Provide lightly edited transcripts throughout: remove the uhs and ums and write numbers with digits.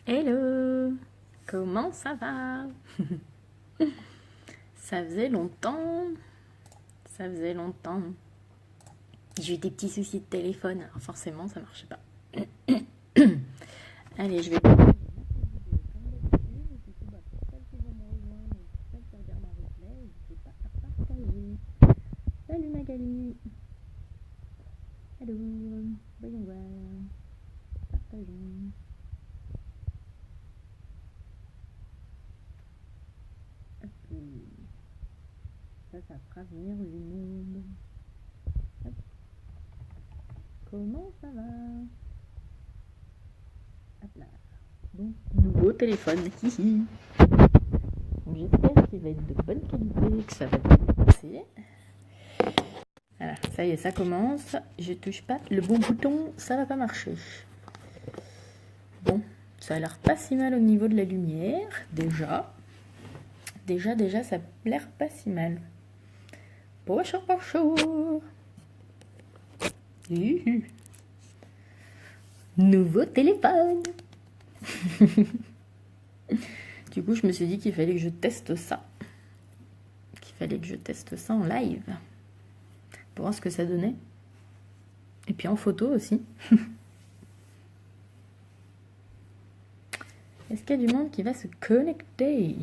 Hello, comment ça va? Ça faisait longtemps, ça faisait longtemps. J'ai eu des petits soucis de téléphone, alors forcément ça marchait pas. Allez, je vais... Salut Magali. Hello, voyons voir. Partageons. Ok. Ça fera venir du monde. Hop. Comment ça va? Hop là. Bon, nouveau téléphone. Hihi. Donc, j'espère qu'il va être de bonne qualité, que ça va bien passer. Voilà, ça y est, ça commence. Je touche pas le bon bouton, ça va pas marcher. Bon, ça a l'air pas si mal au niveau de la lumière, déjà. Déjà, ça a l'air pas si mal. Bonjour. Nouveau téléphone. Du coup, je me suis dit qu'il fallait que je teste ça. En live. Pour voir ce que ça donnait. Et puis en photo aussi. Est-ce qu'il y a du monde qui va se connecter?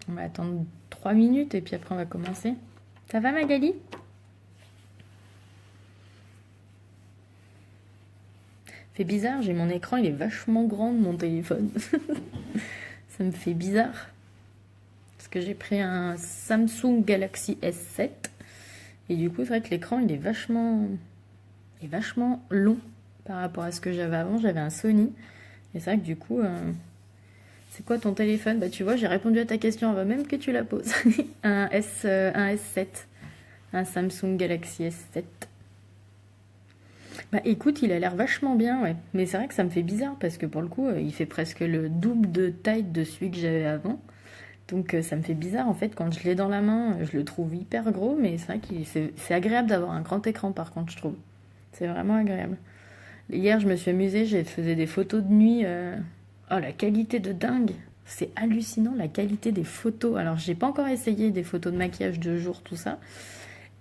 On va attendre 3 minutes et puis après on va commencer. Ça va Magali? Fait bizarre, j'ai mon écran, il est vachement grand de mon téléphone. Ça me fait bizarre. Parce que j'ai pris un Samsung Galaxy S7. Et du coup, c'est vrai que l'écran, il est vachement long par rapport à ce que j'avais avant. J'avais un Sony. Et c'est vrai que du coup, c'est quoi ton téléphone? Bah tu vois, j'ai répondu à ta question avant même que tu la poses. un S7. Un Samsung Galaxy S7. Bah écoute, il a l'air vachement bien, ouais. Mais c'est vrai que ça me fait bizarre parce que pour le coup, il fait presque le double de taille de celui que j'avais avant. Donc ça me fait bizarre en fait quand je l'ai dans la main, je le trouve hyper gros, mais c'est vrai que c'est agréable d'avoir un grand écran par contre, je trouve. C'est vraiment agréable. Hier, je me suis amusée, j'ai fait des photos de nuit. Oh, la qualité de dingue! C'est hallucinant la qualité des photos. Alors, j'ai pas encore essayé des photos de maquillage de jour, tout ça.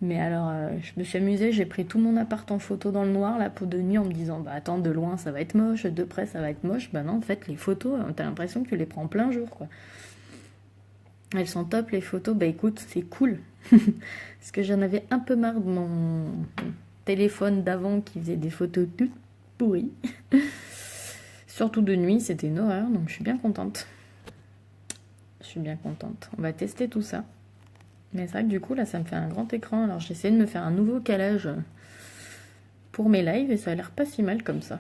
Mais alors, je me suis amusée, j'ai pris tout mon appart en photo dans le noir, la peau de nuit, en me disant, bah attends, de loin ça va être moche, de près ça va être moche. Bah non, en fait, les photos, t'as l'impression que tu les prends en plein jour, quoi. Elles sont top, les photos. Bah écoute, c'est cool. Parce que j'en avais un peu marre de mon téléphone d'avant qui faisait des photos toutes pourries. Surtout de nuit, c'était une horreur, donc je suis bien contente. On va tester tout ça. Mais c'est vrai que du coup, là, ça me fait un grand écran. Alors, j'ai essayé de me faire un nouveau calage pour mes lives et ça a l'air pas si mal comme ça.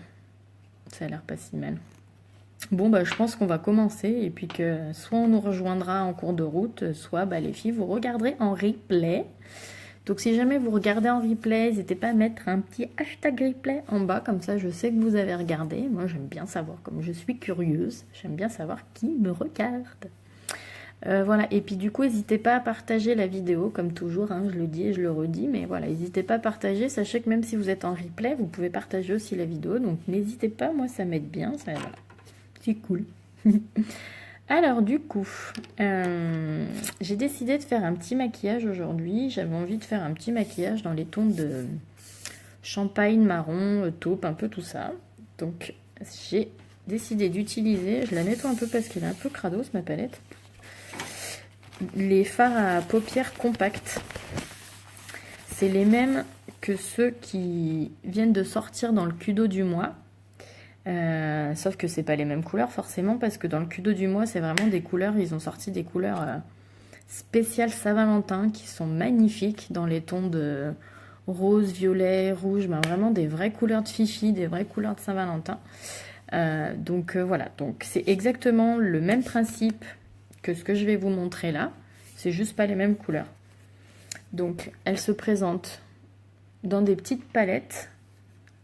Bon, bah, je pense qu'on va commencer et puis que soit on nous rejoindra en cours de route, soit bah, les filles, vous regarderez en replay. Donc, si jamais vous regardez en replay, n'hésitez pas à mettre un petit hashtag replay en bas, comme ça je sais que vous avez regardé. Moi, j'aime bien savoir, comme je suis curieuse, j'aime bien savoir qui me regarde. Voilà, et puis du coup, n'hésitez pas à partager la vidéo, comme toujours, hein, je le dis et je le redis, mais voilà, n'hésitez pas à partager, sachez que même si vous êtes en replay, vous pouvez partager aussi la vidéo, donc n'hésitez pas, moi ça m'aide bien, ça, voilà. C'est cool. Alors du coup, j'ai décidé de faire un petit maquillage aujourd'hui, j'avais envie de faire un petit maquillage dans les tons de champagne, marron, taupe, un peu tout ça, donc j'ai décidé d'utiliser, je la nettoie un peu parce qu'elle est un peu crado ma palette, les fards à paupières compacts. C'est les mêmes que ceux qui viennent de sortir dans le Kudo du mois. Sauf que c'est pas les mêmes couleurs forcément parce que dans le Kudo du mois c'est vraiment des couleurs, ils ont sorti des couleurs spéciales Saint-Valentin qui sont magnifiques dans les tons de rose, violet, rouge, ben vraiment des vraies couleurs de fifi, des vraies couleurs de Saint-Valentin. Donc voilà, donc c'est exactement le même principe que ce que je vais vous montrer là, c'est juste pas les mêmes couleurs. Donc elles se présentent dans des petites palettes.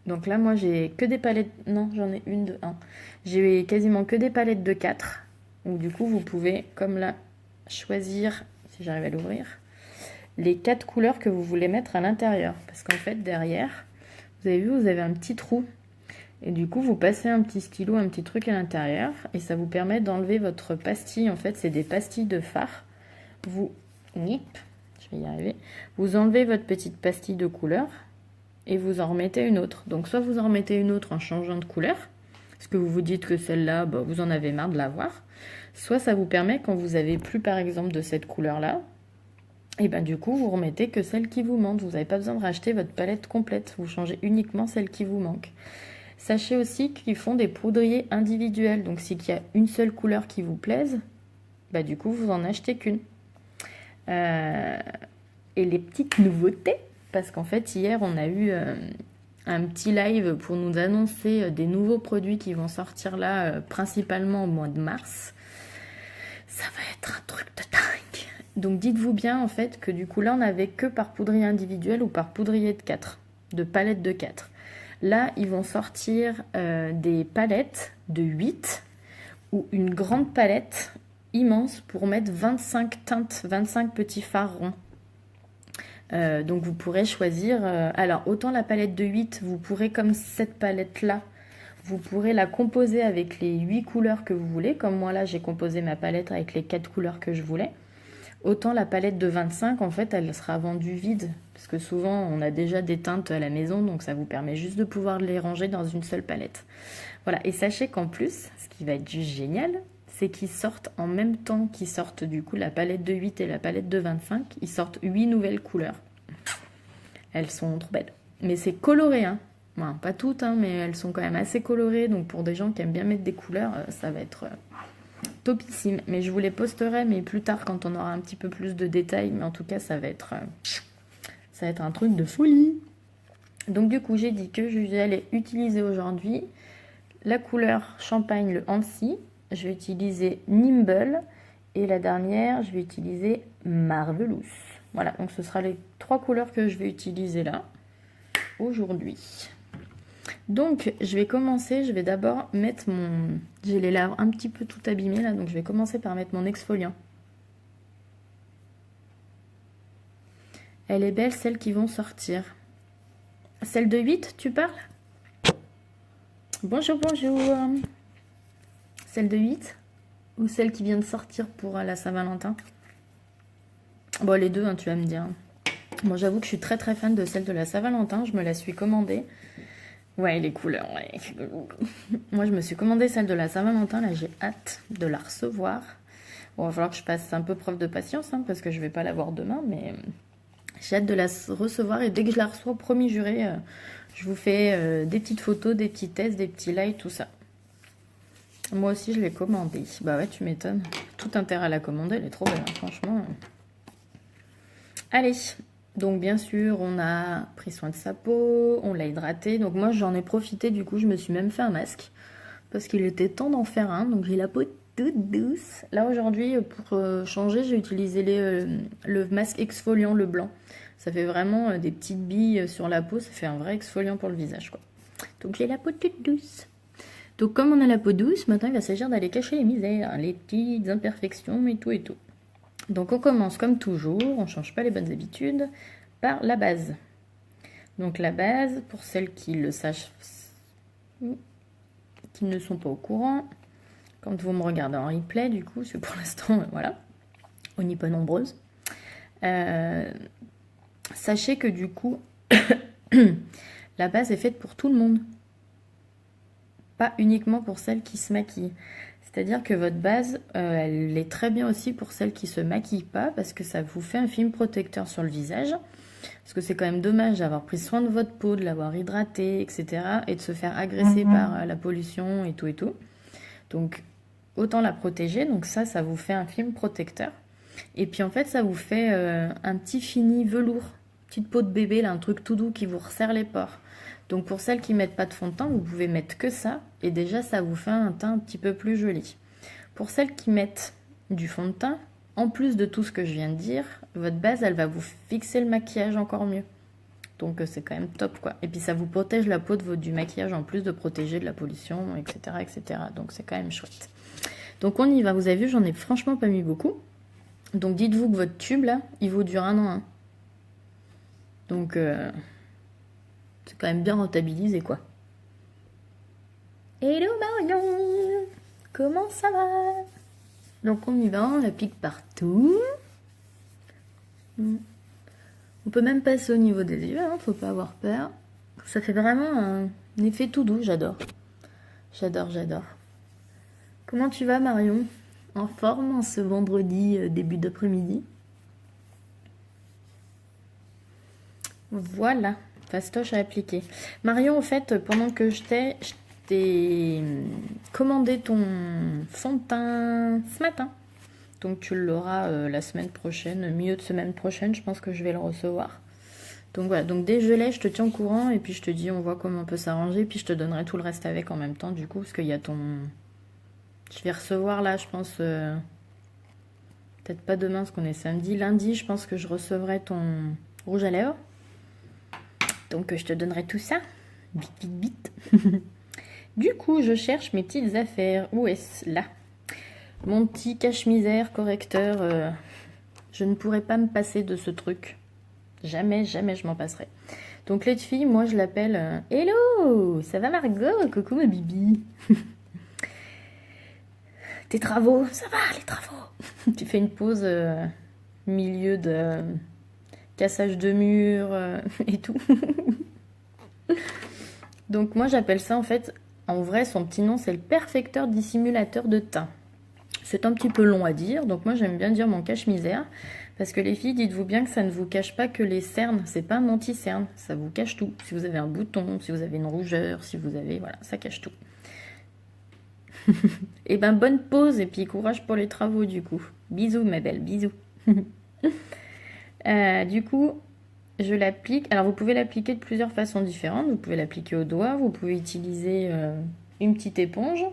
Donc là moi j'ai que des palettes, non j'en ai une de 1. J'ai quasiment que des palettes de 4. Donc du coup vous pouvez comme là choisir, si j'arrive à l'ouvrir, les 4 couleurs que vous voulez mettre à l'intérieur. Parce qu'en fait derrière, vous avez vu, vous avez un petit trou. Et du coup, vous passez un petit stylo, un petit truc à l'intérieur, et ça vous permet d'enlever votre pastille. En fait, c'est des pastilles de fard. Vous, je vais y arriver. Vous enlevez votre petite pastille de couleur et vous en remettez une autre. Donc, soit vous en remettez une autre en changeant de couleur, parce que vous vous dites que celle-là, bah, vous en avez marre de la voir. Soit ça vous permet, quand vous avez plus, par exemple, de cette couleur-là, et ben du coup, vous remettez que celle qui vous manque. Vous n'avez pas besoin de racheter votre palette complète. Vous changez uniquement celle qui vous manque. Sachez aussi qu'ils font des poudriers individuels. Donc, s'il y a une seule couleur qui vous plaise, bah, du coup, vous en achetez qu'une. Et les petites nouveautés, parce qu'en fait, hier, on a eu un petit live pour nous annoncer des nouveaux produits qui vont sortir là, principalement au mois de mars. Ça va être un truc de dingue. Donc, dites-vous bien, en fait, que du coup, là, on n'avait que par poudrier individuel ou par poudrier de 4, de palette de 4. Là, ils vont sortir des palettes de 8 ou une grande palette immense pour mettre 25 teintes, 25 petits fards ronds. Donc vous pourrez choisir, alors autant la palette de 8, vous pourrez comme cette palette-là, vous pourrez la composer avec les 8 couleurs que vous voulez, comme moi là j'ai composé ma palette avec les 4 couleurs que je voulais. Autant la palette de 25, en fait, elle sera vendue vide, parce que souvent, on a déjà des teintes à la maison, donc ça vous permet juste de pouvoir les ranger dans une seule palette. Voilà, et sachez qu'en plus, ce qui va être juste génial, c'est qu'ils sortent en même temps qu'ils sortent du coup la palette de 8 et la palette de 25, ils sortent 8 nouvelles couleurs. Elles sont trop belles. Mais c'est coloré, hein. Bon, pas toutes, hein, mais elles sont quand même assez colorées, donc pour des gens qui aiment bien mettre des couleurs, ça va être... topissime, mais je vous les posterai, mais plus tard quand on aura un petit peu plus de détails, mais en tout cas ça va être un truc de folie. Donc du coup j'ai dit que j'allais utiliser aujourd'hui la couleur champagne, le Hansi, je vais utiliser Nimble, et la dernière je vais utiliser Marvelous. Voilà, donc ce sera les 3 couleurs que je vais utiliser là aujourd'hui. Donc, je vais commencer, je vais d'abord mettre mon... J'ai les lèvres un petit peu tout abîmées là, donc je vais commencer par mettre mon exfoliant. Elle est belle, celles qui vont sortir. Celle de 8, tu parles? Bonjour, bonjour. Celle de 8 ou celle qui vient de sortir pour la Saint-Valentin? Bon, les deux, hein, tu vas me dire. Bon, j'avoue que je suis très très fan de celle de la Saint-Valentin, je me la suis commandée. Ouais, les couleurs, ouais. Moi, je me suis commandé celle de la Saint-Valentin. Là, j'ai hâte de la recevoir. Bon, il va falloir que je passe un peu preuve de patience, hein, parce que je vais pas l'avoir demain, mais j'ai hâte de la recevoir. Et dès que je la reçois, promis juré, je vous fais des petites photos, des petits tests, des petits likes, tout ça. Moi aussi, je l'ai commandée. Bah ouais, tu m'étonnes. Tout intérêt à la commander, elle est trop belle, hein, franchement. Allez. Donc bien sûr, on a pris soin de sa peau, on l'a hydraté. Donc moi, j'en ai profité, du coup, je me suis même fait un masque. Parce qu'il était temps d'en faire un. Donc j'ai la peau toute douce. Là, aujourd'hui, pour changer, j'ai utilisé le masque exfoliant, le blanc. Ça fait vraiment des petites billes sur la peau. Ça fait un vrai exfoliant pour le visage, quoi. Donc j'ai la peau toute douce. Donc comme on a la peau douce, maintenant, il va s'agir d'aller cacher les misères, les petites imperfections et tout et tout. Donc on commence comme toujours, on ne change pas les bonnes habitudes, par la base. Donc la base, pour celles qui le sachent, qui ne sont pas au courant, quand vous me regardez en replay, du coup, c'est pour l'instant, voilà, on n'y est pas nombreuses. Sachez que du coup, la base est faite pour tout le monde. Pas uniquement pour celles qui se maquillent. C'est-à-dire que votre base, elle est très bien aussi pour celles qui ne se maquillent pas, parce que ça vous fait un film protecteur sur le visage. Parce que c'est quand même dommage d'avoir pris soin de votre peau, de l'avoir hydratée, etc. et de se faire agresser par la pollution et tout et tout. Donc, autant la protéger. Donc ça vous fait un film protecteur. Et puis en fait, ça vous fait un petit fini velours. Petite peau de bébé, là, un truc tout doux qui vous resserre les pores. Donc pour celles qui ne mettent pas de fond de teint, vous pouvez mettre que ça. Et déjà, ça vous fait un teint un petit peu plus joli. Pour celles qui mettent du fond de teint, en plus de tout ce que je viens de dire, votre base, elle va vous fixer le maquillage encore mieux. Donc c'est quand même top, quoi. Et puis ça vous protège la peau du maquillage, en plus de protéger de la pollution, etc. etc. Donc c'est quand même chouette. Donc on y va. Vous avez vu, j'en ai franchement pas mis beaucoup. Donc dites-vous que votre tube, là, il vous dure 1 an. Hein. Donc... c'est quand même bien rentabilisé, quoi. Hello Marion, comment ça va? Donc on y va, on l'applique partout. On peut même passer au niveau des yeux, hein, faut pas avoir peur. Ça fait vraiment un effet tout doux, j'adore. J'adore, j'adore. Comment tu vas Marion? En forme en ce vendredi début d'après-midi? Voilà, fastoche à appliquer. Marion, au fait, pendant que je t'ai commandé ton fond de teint ce matin. Donc tu l'auras la semaine prochaine, milieu de semaine prochaine, je pense que je vais le recevoir. Donc voilà, donc dès que je l'ai, je te tiens au courant et puis je te dis, on voit comment on peut s'arranger. Puis je te donnerai tout le reste avec en même temps, du coup, parce qu'il y a ton... Je vais recevoir là, je pense, peut-être pas demain, parce qu'on est samedi. Lundi, je pense que je recevrai ton rouge à lèvres. Donc je te donnerai tout ça. Vite, vite, vite. Du coup, je cherche mes petites affaires. Où est-ce? Là. Mon petit cache-misère correcteur. Je ne pourrais pas me passer de ce truc. Jamais, jamais je m'en passerai. Donc les filles, moi je l'appelle Hello, ça va Margot? Coucou ma bibi. Tes travaux? Ça va les travaux? Tu fais une pause milieu de cassage de mur et tout. Donc moi j'appelle ça en fait, en vrai son petit nom c'est le perfecteur dissimulateur de teint. C'est un petit peu long à dire, donc moi j'aime bien dire mon cache-misère. Parce que les filles, dites-vous bien que ça ne vous cache pas que les cernes, c'est pas un anti-cerne, ça vous cache tout. Si vous avez un bouton, si vous avez une rougeur, si vous avez... Voilà, ça cache tout. Et ben bonne pause et puis courage pour les travaux du coup. Bisous ma belle, bisous. Du coup, je l'applique. Alors vous pouvez l'appliquer de plusieurs façons différentes. Vous pouvez l'appliquer au doigt, vous pouvez utiliser une petite éponge.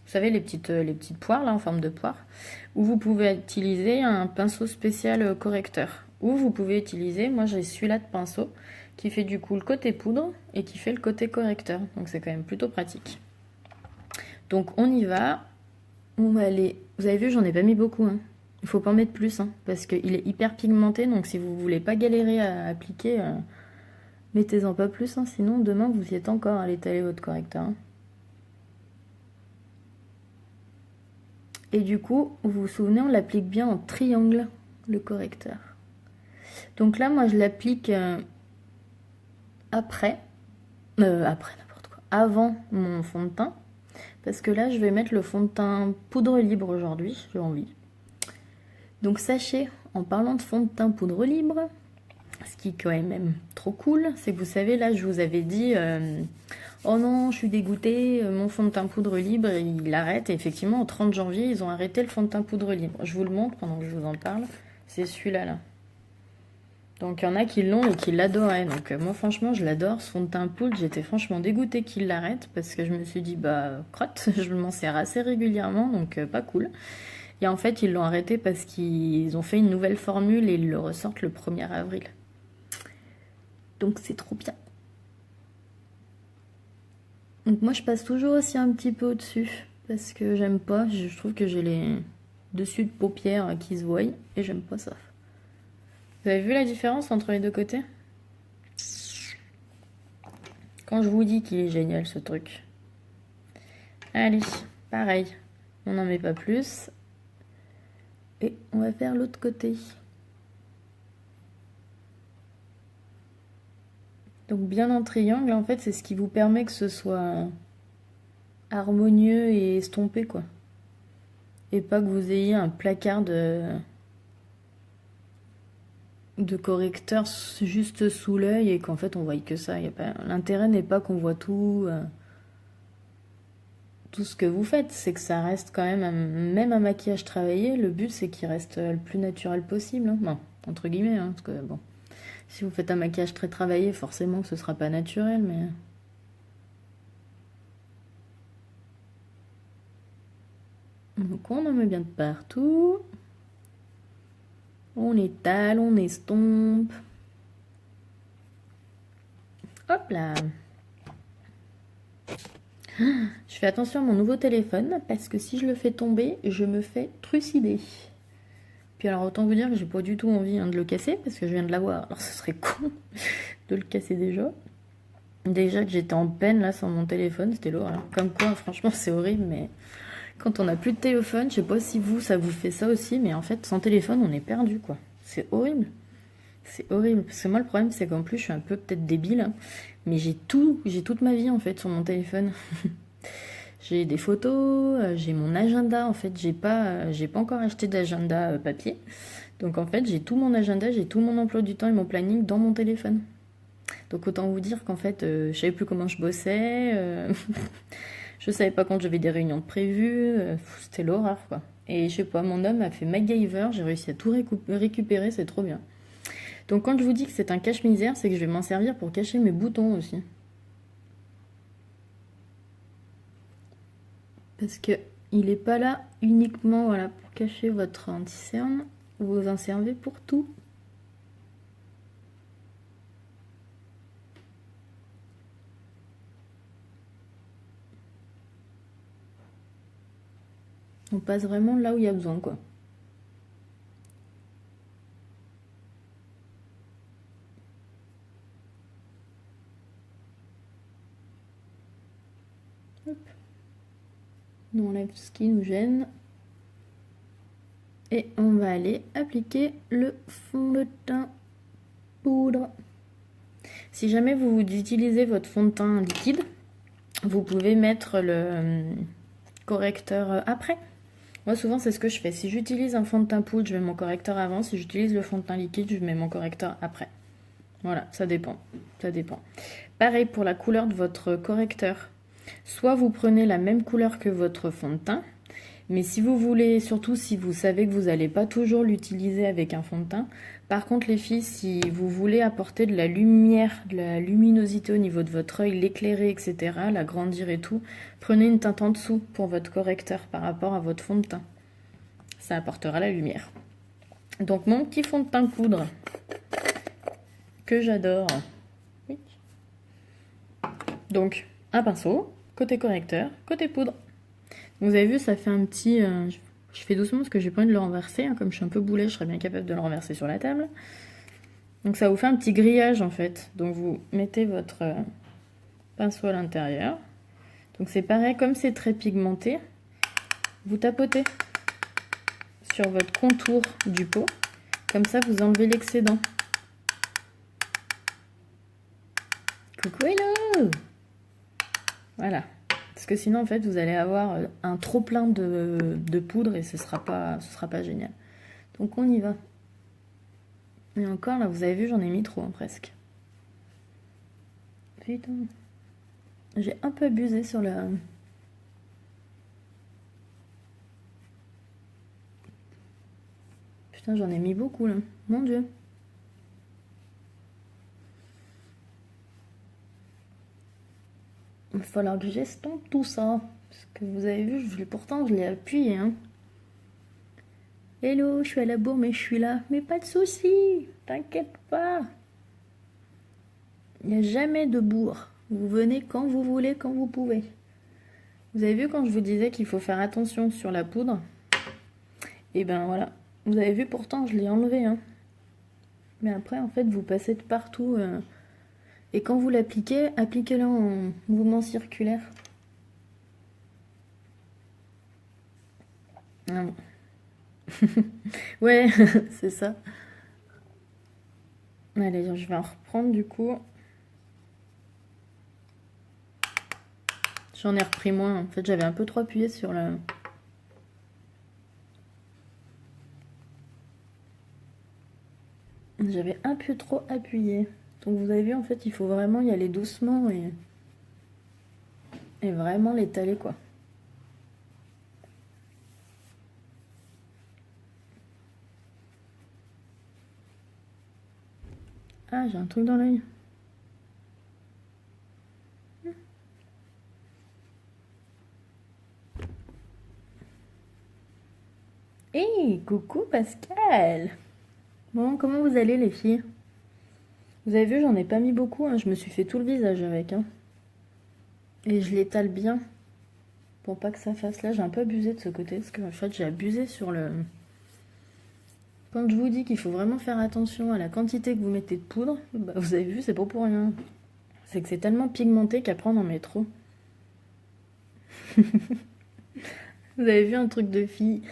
Vous savez, les petites poires là en forme de poire. Ou vous pouvez utiliser un pinceau spécial correcteur. Ou vous pouvez utiliser, moi j'ai celui-là de pinceau, qui fait du coup le côté poudre et qui fait le côté correcteur. Donc c'est quand même plutôt pratique. Donc on y va. On va aller. Vous avez vu, j'en ai pas mis beaucoup. Hein. Il faut pas en mettre plus, hein, parce qu'il est hyper pigmenté. Donc si vous voulez pas galérer à appliquer, mettez-en pas plus. Hein, sinon demain vous y êtes encore à l'étaler votre correcteur. Hein. Et du coup, vous vous souvenez, on l'applique bien en triangle, le correcteur. Donc là, moi, je l'applique après n'importe quoi, avant mon fond de teint. Parce que là, je vais mettre le fond de teint poudre libre aujourd'hui, j'ai envie. Donc sachez, en parlant de fond de teint poudre libre, ce qui est quand même trop cool, c'est que vous savez, là, je vous avais dit... oh non, je suis dégoûtée, mon fond de teint poudre libre, il arrête. Et effectivement, au 30 janvier, ils ont arrêté le fond de teint poudre libre. Je vous le montre pendant que je vous en parle. C'est celui-là, là. Donc, il y en a qui l'ont et qui l'adoraient. Donc, moi, franchement, je l'adore, ce fond de teint poudre. J'étais franchement dégoûtée qu'il l'arrête parce que je me suis dit, bah, crotte, je m'en sers assez régulièrement, donc pas cool. Et en fait, ils l'ont arrêté parce qu'ils ont fait une nouvelle formule et ils le ressortent le 1er avril. Donc, c'est trop bien. Donc moi je passe toujours aussi un petit peu au-dessus parce que j'aime pas, je trouve que j'ai les dessus de paupières qui se voient et j'aime pas ça. Vous avez vu la différence entre les deux côtés? Quand je vous dis qu'il est génial ce truc. Allez, pareil, on n'en met pas plus. Et on va faire l'autre côté. Donc bien en triangle, en fait, c'est ce qui vous permet que ce soit harmonieux et estompé, quoi. Et pas que vous ayez un placard de correcteur juste sous l'œil et qu'en fait on voit que ça. L'intérêt n'est pas qu'on voit tout ce que vous faites, c'est que ça reste quand même, même un maquillage travaillé, le but c'est qu'il reste le plus naturel possible. Hein. Bon, entre guillemets, hein, parce que bon... Si vous faites un maquillage très travaillé, forcément que ce sera pas naturel, mais... Donc on en met bien de partout. On étale, on estompe. Hop là. Je fais attention à mon nouveau téléphone, parce que si je le fais tomber, je me fais trucider. Puis alors autant vous dire que j'ai pas du tout envie de le casser parce que je viens de l'avoir. Alors ce serait con de le casser déjà. Déjà que j'étais en peine là sans mon téléphone, c'était l'horreur. Comme quoi, franchement, c'est horrible, mais quand on n'a plus de téléphone, je sais pas si vous, ça vous fait ça aussi, mais en fait, sans téléphone, on est perdu, quoi. C'est horrible. C'est horrible. Parce que moi, le problème, c'est qu'en plus, je suis un peu peut-être débile, hein, mais j'ai toute ma vie, en fait, sur mon téléphone. J'ai des photos, j'ai mon agenda, en fait, j'ai pas encore acheté d'agenda papier. Donc, en fait, j'ai tout mon agenda, j'ai tout mon emploi du temps et mon planning dans mon téléphone. Donc, autant vous dire qu'en fait, je savais plus comment je bossais, je savais pas quand j'avais des réunions de prévues, c'était l'horreur, quoi. Et je sais pas, mon homme a fait MacGyver, j'ai réussi à tout récupérer, c'est trop bien. Donc quand je vous dis que c'est un cache-misère, c'est que je vais m'en servir pour cacher mes boutons aussi. Parce que il est pas là uniquement voilà, pour cacher votre anti-cerne, vous en servez pour tout. On passe vraiment là où il y a besoin, quoi. Hop. On enlève ce qui nous gêne. Et on va aller appliquer le fond de teint poudre. Si jamais vous utilisez votre fond de teint liquide, vous pouvez mettre le correcteur après. Moi souvent c'est ce que je fais. Si j'utilise un fond de teint poudre, je mets mon correcteur avant. Si j'utilise le fond de teint liquide, je mets mon correcteur après. Voilà, ça dépend. Ça dépend. Pareil pour la couleur de votre correcteur. Soit vous prenez la même couleur que votre fond de teint, mais si vous voulez, surtout si vous savez que vous n'allez pas toujours l'utiliser avec un fond de teint, par contre les filles, si vous voulez apporter de la lumière, de la luminosité au niveau de votre œil, l'éclairer, etc., l'agrandir et tout, prenez une teinte en dessous pour votre correcteur par rapport à votre fond de teint. Ça apportera la lumière. Donc mon petit fond de teint poudre, que j'adore. Oui. Donc un pinceau, côté correcteur, côté poudre. Vous avez vu, ça fait un petit... je fais doucement parce que j'ai pas envie de le renverser. Hein, comme je suis un peu boulet, je serais bien capable de le renverser sur la table. Donc ça vous fait un petit grillage en fait. Donc vous mettez votre pinceau à l'intérieur. Donc c'est pareil, comme c'est très pigmenté, vous tapotez sur votre contour du pot. Comme ça, vous enlevez l'excédent. Coucou hello! Voilà. Parce que sinon, en fait, vous allez avoir un trop plein de poudre et ce sera pas génial. Donc, on y va. Et encore, là, vous avez vu, j'en ai mis trop, hein, presque. Putain. J'ai un peu abusé sur la... Putain, j'en ai mis beaucoup, là. Mon Dieu. Il va falloir que j'estompe tout ça. Parce que vous avez vu, pourtant je l'ai appuyé. Hein. Hello, je suis à la bourre, mais je suis là. Mais pas de soucis, t'inquiète pas. Il n'y a jamais de bourre. Vous venez quand vous voulez, quand vous pouvez. Vous avez vu quand je vous disais qu'il faut faire attention sur la poudre? Et ben voilà. Vous avez vu, pourtant je l'ai enlevé. Hein. Mais après, en fait, vous passez de partout... Et quand vous l'appliquez, appliquez-le en mouvement circulaire. Non. Ouais, c'est ça. Allez, je vais en reprendre du coup. J'en ai repris moins. En fait, j'avais un peu trop appuyé sur la... J'avais un peu trop appuyé. Donc vous avez vu, en fait, il faut vraiment y aller doucement et vraiment l'étaler, quoi. Ah, j'ai un truc dans l'œil. Hey, coucou Pascal. Bon, comment vous allez les filles? Vous avez vu, j'en ai pas mis beaucoup, hein. Je me suis fait tout le visage avec. Hein. Et je l'étale bien. Pour pas que ça fasse là. J'ai un peu abusé de ce côté. Parce que en fait, j'ai abusé sur le... Quand je vous dis qu'il faut vraiment faire attention à la quantité que vous mettez de poudre, bah, vous avez vu, c'est pas pour rien. c'est que c'est tellement pigmenté qu'après on en met trop. Vous avez vu un truc de fille?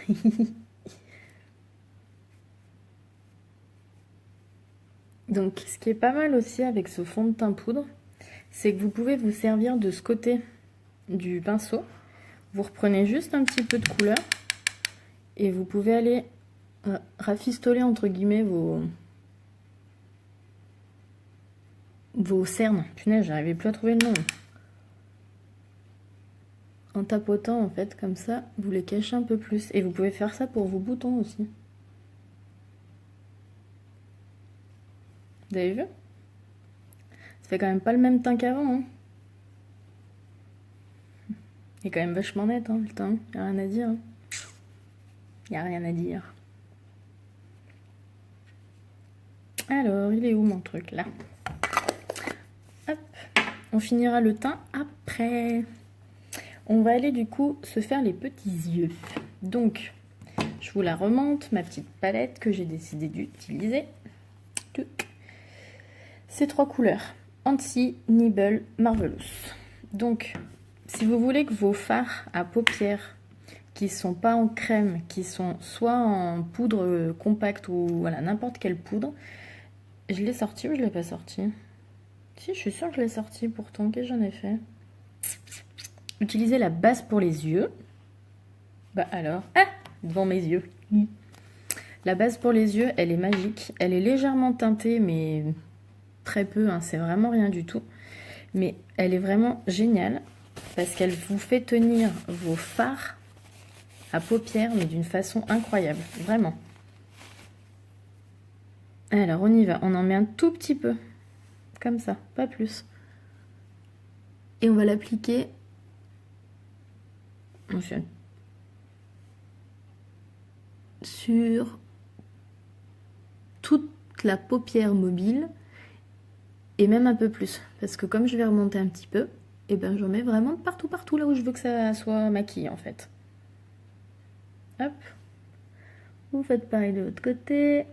Donc ce qui est pas mal aussi avec ce fond de teint poudre, c'est que vous pouvez vous servir de ce côté du pinceau. Vous reprenez juste un petit peu de couleur et vous pouvez aller rafistoler entre guillemets vos cernes. Punaise, j'arrivais plus à trouver le nom. En tapotant en fait comme ça, vous les cachez un peu plus. Et vous pouvez faire ça pour vos boutons aussi. Vous avez vu? Ça fait quand même pas le même teint qu'avant. Hein. Il est quand même vachement net hein, le teint. Y a rien à dire. Hein. Y a rien à dire. Alors, il est où mon truc là? Hop, on finira le teint après. On va aller du coup se faire les petits yeux. Donc, je vous la remonte, ma petite palette que j'ai décidé d'utiliser. Ces trois couleurs, Anti, Nibble, Marvelous. Donc, si vous voulez que vos fards à paupières qui sont pas en crème, qui sont soit en poudre compacte ou voilà n'importe quelle poudre, je l'ai sorti ou je l'ai pas sorti? Si, je suis sûre que je l'ai sorti pourtant. Qu'est-ce que j'en ai fait? Utilisez la base pour les yeux. Bah alors, devant mes yeux. La base pour les yeux, elle est magique. Elle est légèrement teintée, mais très peu, hein, c'est vraiment rien du tout. Mais elle est vraiment géniale parce qu'elle vous fait tenir vos fards à paupières, mais d'une façon incroyable, vraiment. Alors, on y va. On en met un tout petit peu, comme ça, pas plus. Et on va l'appliquer sur toute la paupière mobile et même un peu plus parce que comme je vais remonter un petit peu et ben j'en mets vraiment partout là où je veux que ça soit maquillé en fait. Hop, vous faites pareil de l'autre côté.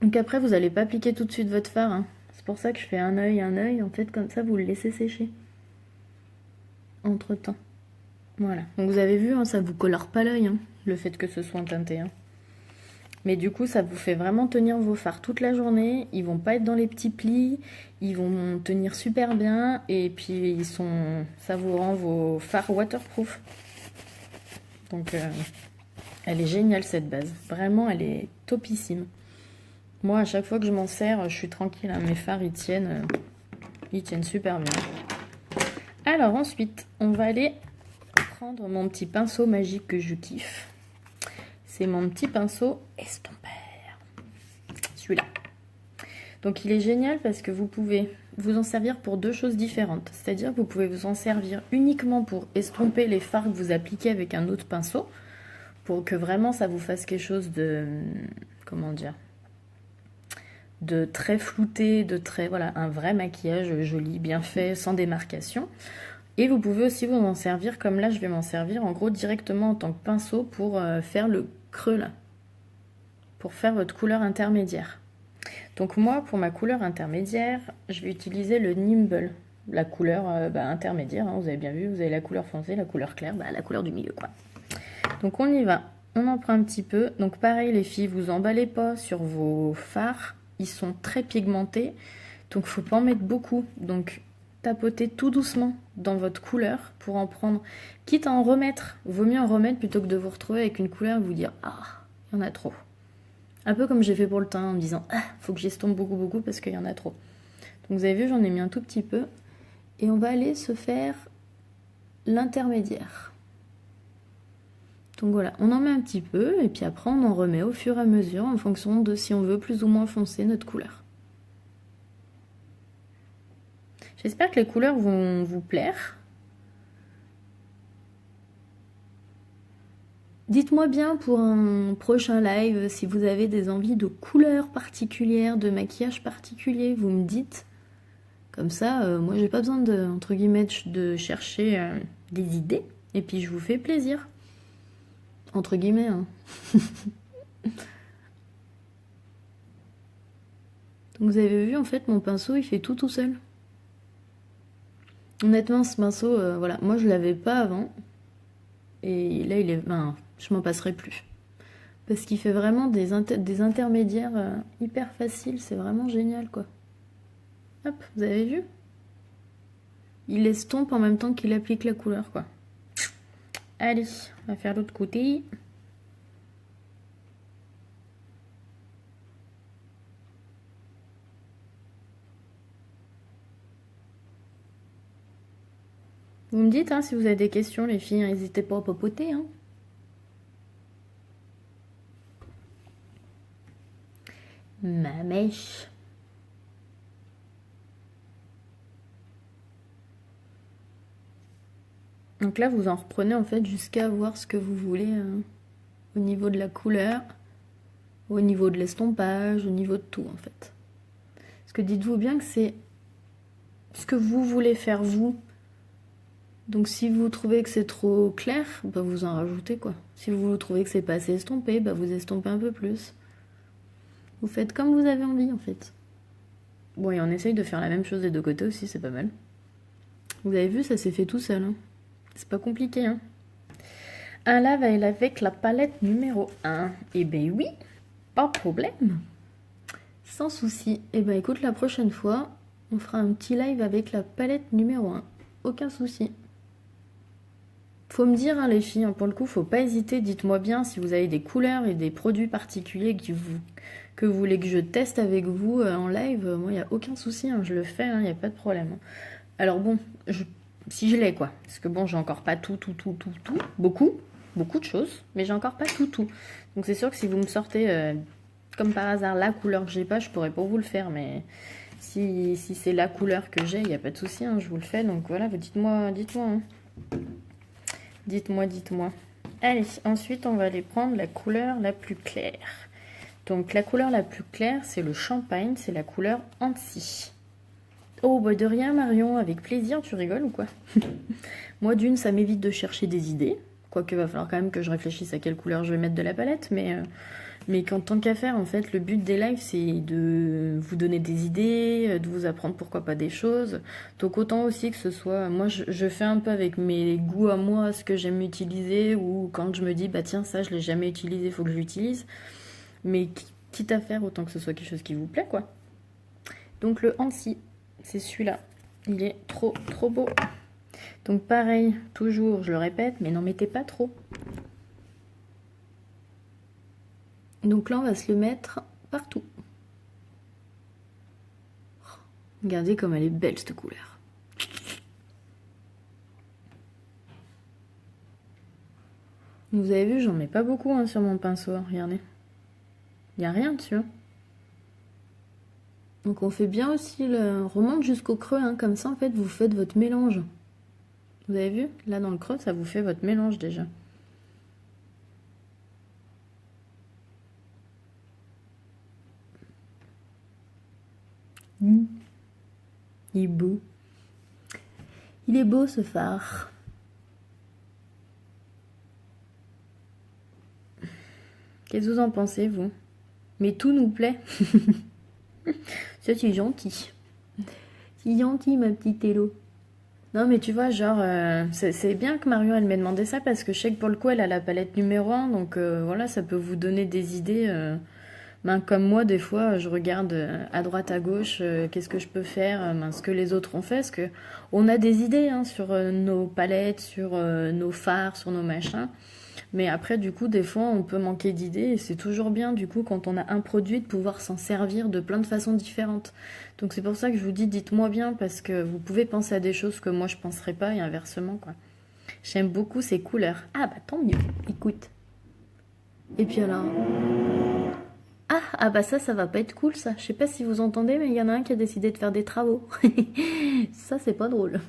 Donc après vous n'allez pas appliquer tout de suite votre fard hein. C'est pour ça que je fais un œil en fait, comme ça vous le laissez sécher entre temps. Voilà, donc vous avez vu hein, ça vous colore pas l'œil hein, le fait que ce soit teinté hein. Mais du coup, ça vous fait vraiment tenir vos fards toute la journée. Ils vont pas être dans les petits plis. Ils vont tenir super bien. Et puis, ça vous rend vos fards waterproof. Donc, elle est géniale cette base. Vraiment, elle est topissime. Moi, à chaque fois que je m'en sers, je suis tranquille. Hein. Mes fards, ils tiennent super bien. Alors, ensuite, on va aller prendre mon petit pinceau magique que je kiffe. C'est mon petit pinceau estompeur. Celui-là. Donc il est génial parce que vous pouvez vous en servir pour deux choses différentes. C'est-à-dire que vous pouvez vous en servir uniquement pour estomper les fards que vous appliquez avec un autre pinceau. Pour que vraiment ça vous fasse quelque chose de... Comment dire? De très flouté, de très... Voilà, un vrai maquillage joli, bien fait, sans démarcation. Et vous pouvez aussi vous en servir, comme là je vais m'en servir en gros directement en tant que pinceau pour faire le creux là. Pour faire votre couleur intermédiaire. Donc moi pour ma couleur intermédiaire, je vais utiliser le Nimble. La couleur intermédiaire, hein, vous avez bien vu, vous avez la couleur foncée, la couleur claire, la couleur du milieu quoi. Donc on y va, on en prend un petit peu. Donc pareil les filles, vous emballez pas sur vos fards, ils sont très pigmentés. Donc faut pas en mettre beaucoup. Donc tapotez tout doucement dans votre couleur pour en prendre, quitte à en remettre, vaut mieux en remettre plutôt que de vous retrouver avec une couleur et vous dire ah, il y en a trop. Un peu comme j'ai fait pour le teint en me disant ah, faut que j'estompe beaucoup parce qu'il y en a trop. Donc vous avez vu, j'en ai mis un tout petit peu et on va aller se faire l'intermédiaire. Donc voilà, on en met un petit peu et puis après on en remet au fur et à mesure en fonction de si on veut plus ou moins foncer notre couleur. J'espère que les couleurs vont vous plaire. Dites-moi bien pour un prochain live si vous avez des envies de couleurs particulières, de maquillage particulier, vous me dites. Comme ça, moi j'ai pas besoin de, entre guillemets, de chercher des idées. Et puis je vous fais plaisir. Entre guillemets, hein. Donc vous avez vu, en fait, mon pinceau, il fait tout seul. Honnêtement, ce pinceau, voilà, moi je l'avais pas avant. Et là, je m'en passerai plus. Parce qu'il fait vraiment des intermédiaires hyper faciles. C'est vraiment génial, quoi. Hop, vous avez vu? Il estompe en même temps qu'il applique la couleur, quoi. Allez, on va faire l'autre côté. Vous me dites, hein, si vous avez des questions, les filles, n'hésitez pas à papoter, hein. Ma mèche. Donc là, vous en reprenez en fait jusqu'à voir ce que vous voulez au niveau de la couleur, au niveau de l'estompage, au niveau de tout en fait. Parce que dites-vous bien que c'est ce que vous voulez faire vous. Donc si vous trouvez que c'est trop clair, bah vous en rajoutez quoi. Si vous trouvez que c'est pas assez estompé, bah vous estompez un peu plus. Vous faites comme vous avez envie en fait. Bon, et on essaye de faire la même chose des deux côtés aussi, c'est pas mal. Vous avez vu, ça s'est fait tout seul. Hein. C'est pas compliqué. Hein. Un lave avec la palette numéro 1. Eh ben oui, pas de problème. Sans souci. Eh ben écoute, la prochaine fois, on fera un petit live avec la palette numéro 1. Aucun souci. Faut me dire, hein, les filles, hein, pour le coup, faut pas hésiter. Dites-moi bien si vous avez des couleurs et des produits particuliers que vous voulez que je teste avec vous en live. Moi, il n'y a aucun souci, hein, je le fais, il n'y a pas de problème. Alors bon, si je l'ai, quoi. Parce que bon, j'ai encore pas tout. Beaucoup de choses, mais j'ai encore pas tout. Donc c'est sûr que si vous me sortez, comme par hasard, la couleur que j'ai pas, je pourrais pas vous le faire, mais si c'est la couleur que j'ai, il n'y a pas de souci, hein, je vous le fais. Donc voilà, vous dites-moi. Hein. Dites-moi. Allez, ensuite, on va aller prendre la couleur la plus claire. Donc, la couleur la plus claire, c'est le champagne, c'est la couleur Anti. Oh, bah de rien, Marion, avec plaisir, tu rigoles ou quoi? Moi, d'une, ça m'évite de chercher des idées. Quoique, va falloir quand même que je réfléchisse à quelle couleur je vais mettre de la palette, mais qu'en tant qu'à faire, en fait, le but des lives, c'est de vous donner des idées, de vous apprendre pourquoi pas des choses. Donc autant aussi que ce soit... Moi, je fais un peu avec mes goûts à moi, ce que j'aime utiliser, ou quand je me dis, bah tiens, ça, je l'ai jamais utilisé, il faut que je l'utilise. Mais quitte à faire, autant que ce soit quelque chose qui vous plaît, quoi. Donc le Annecy, c'est celui-là. Il est trop beau. Donc pareil, toujours, je le répète, mais n'en mettez pas trop. Donc là, on va se le mettre partout. Regardez comme elle est belle, cette couleur. Vous avez vu, j'en mets pas beaucoup hein, sur mon pinceau, regardez. Il n'y a rien dessus. Donc on fait bien aussi, on remonte jusqu'au creux, hein, comme ça en fait vous faites votre mélange. Vous avez vu? Là dans le creux, ça vous fait votre mélange déjà. Il est beau. Il est beau ce phare. Qu'est-ce que vous en pensez, vous? Mais tout nous plaît. Ça, c'est gentil. C'est gentil, ma petite Hello. Non, mais tu vois, genre, c'est bien que Marion, elle m'ait demandé ça, parce que je sais que pour le coup, elle a la palette numéro 1, donc voilà, ça peut vous donner des idées. Comme moi, des fois, je regarde à droite, à gauche, qu'est-ce que je peux faire, ce que les autres ont fait, parce que on a des idées hein, sur nos palettes, sur nos fards, sur nos machins. Mais après, du coup, des fois, on peut manquer d'idées et c'est toujours bien, du coup, quand on a un produit, de pouvoir s'en servir de plein de façons différentes. Donc c'est pour ça que je vous dis, dites-moi bien, parce que vous pouvez penser à des choses que moi, je penserais pas et inversement, quoi. J'aime beaucoup ces couleurs. Ah bah tant mieux, écoute. Et puis alors... Ah bah ça va pas être cool, ça. Je sais pas si vous entendez, mais il y en a un qui a décidé de faire des travaux. Ça, c'est pas drôle.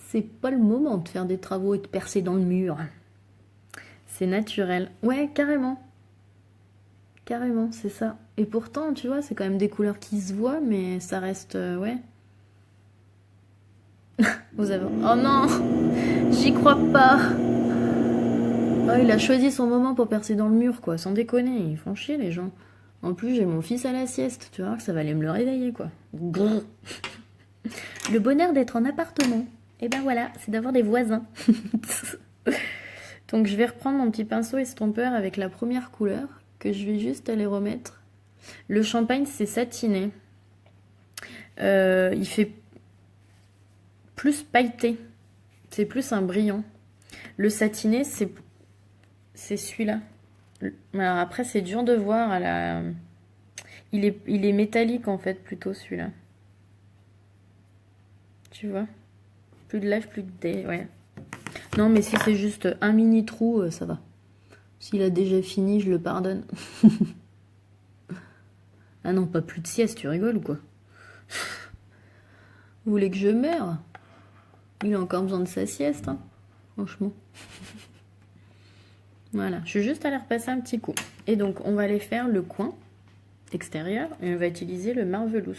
C'est pas le moment de faire des travaux et de percer dans le mur. C'est naturel. Ouais, carrément. Carrément, c'est ça. Et pourtant, tu vois, c'est quand même des couleurs qui se voient, mais ça reste... ouais. Vous avez... Oh non! J'y crois pas! Oh, il a choisi son moment pour percer dans le mur, quoi. Sans déconner, ils font chier, les gens. En plus, j'ai mon fils à la sieste. Tu vois que ça va aller me le réveiller, quoi. Grrr. Le bonheur d'être en appartement, et ben voilà, c'est d'avoir des voisins. Donc je vais reprendre mon petit pinceau estompeur avec la première couleur, que je vais juste aller remettre. Le champagne, c'est satiné. Il fait plus pailleté. C'est plus un brillant. Le satiné, c'est celui-là. Alors après, c'est dur de voir à la... Il est métallique en fait, plutôt celui-là. Tu vois? Plus de lèvres, plus de dés, ouais. Non, mais si c'est juste un mini trou, ça va. S'il a déjà fini, je le pardonne. Ah non, pas plus de sieste, tu rigoles ou quoi? Vous voulez que je meure? Il a encore besoin de sa sieste, hein, franchement. Voilà, je suis juste allée repasser un petit coup. Et donc, on va aller faire le coin extérieur et on va utiliser le Marvelous,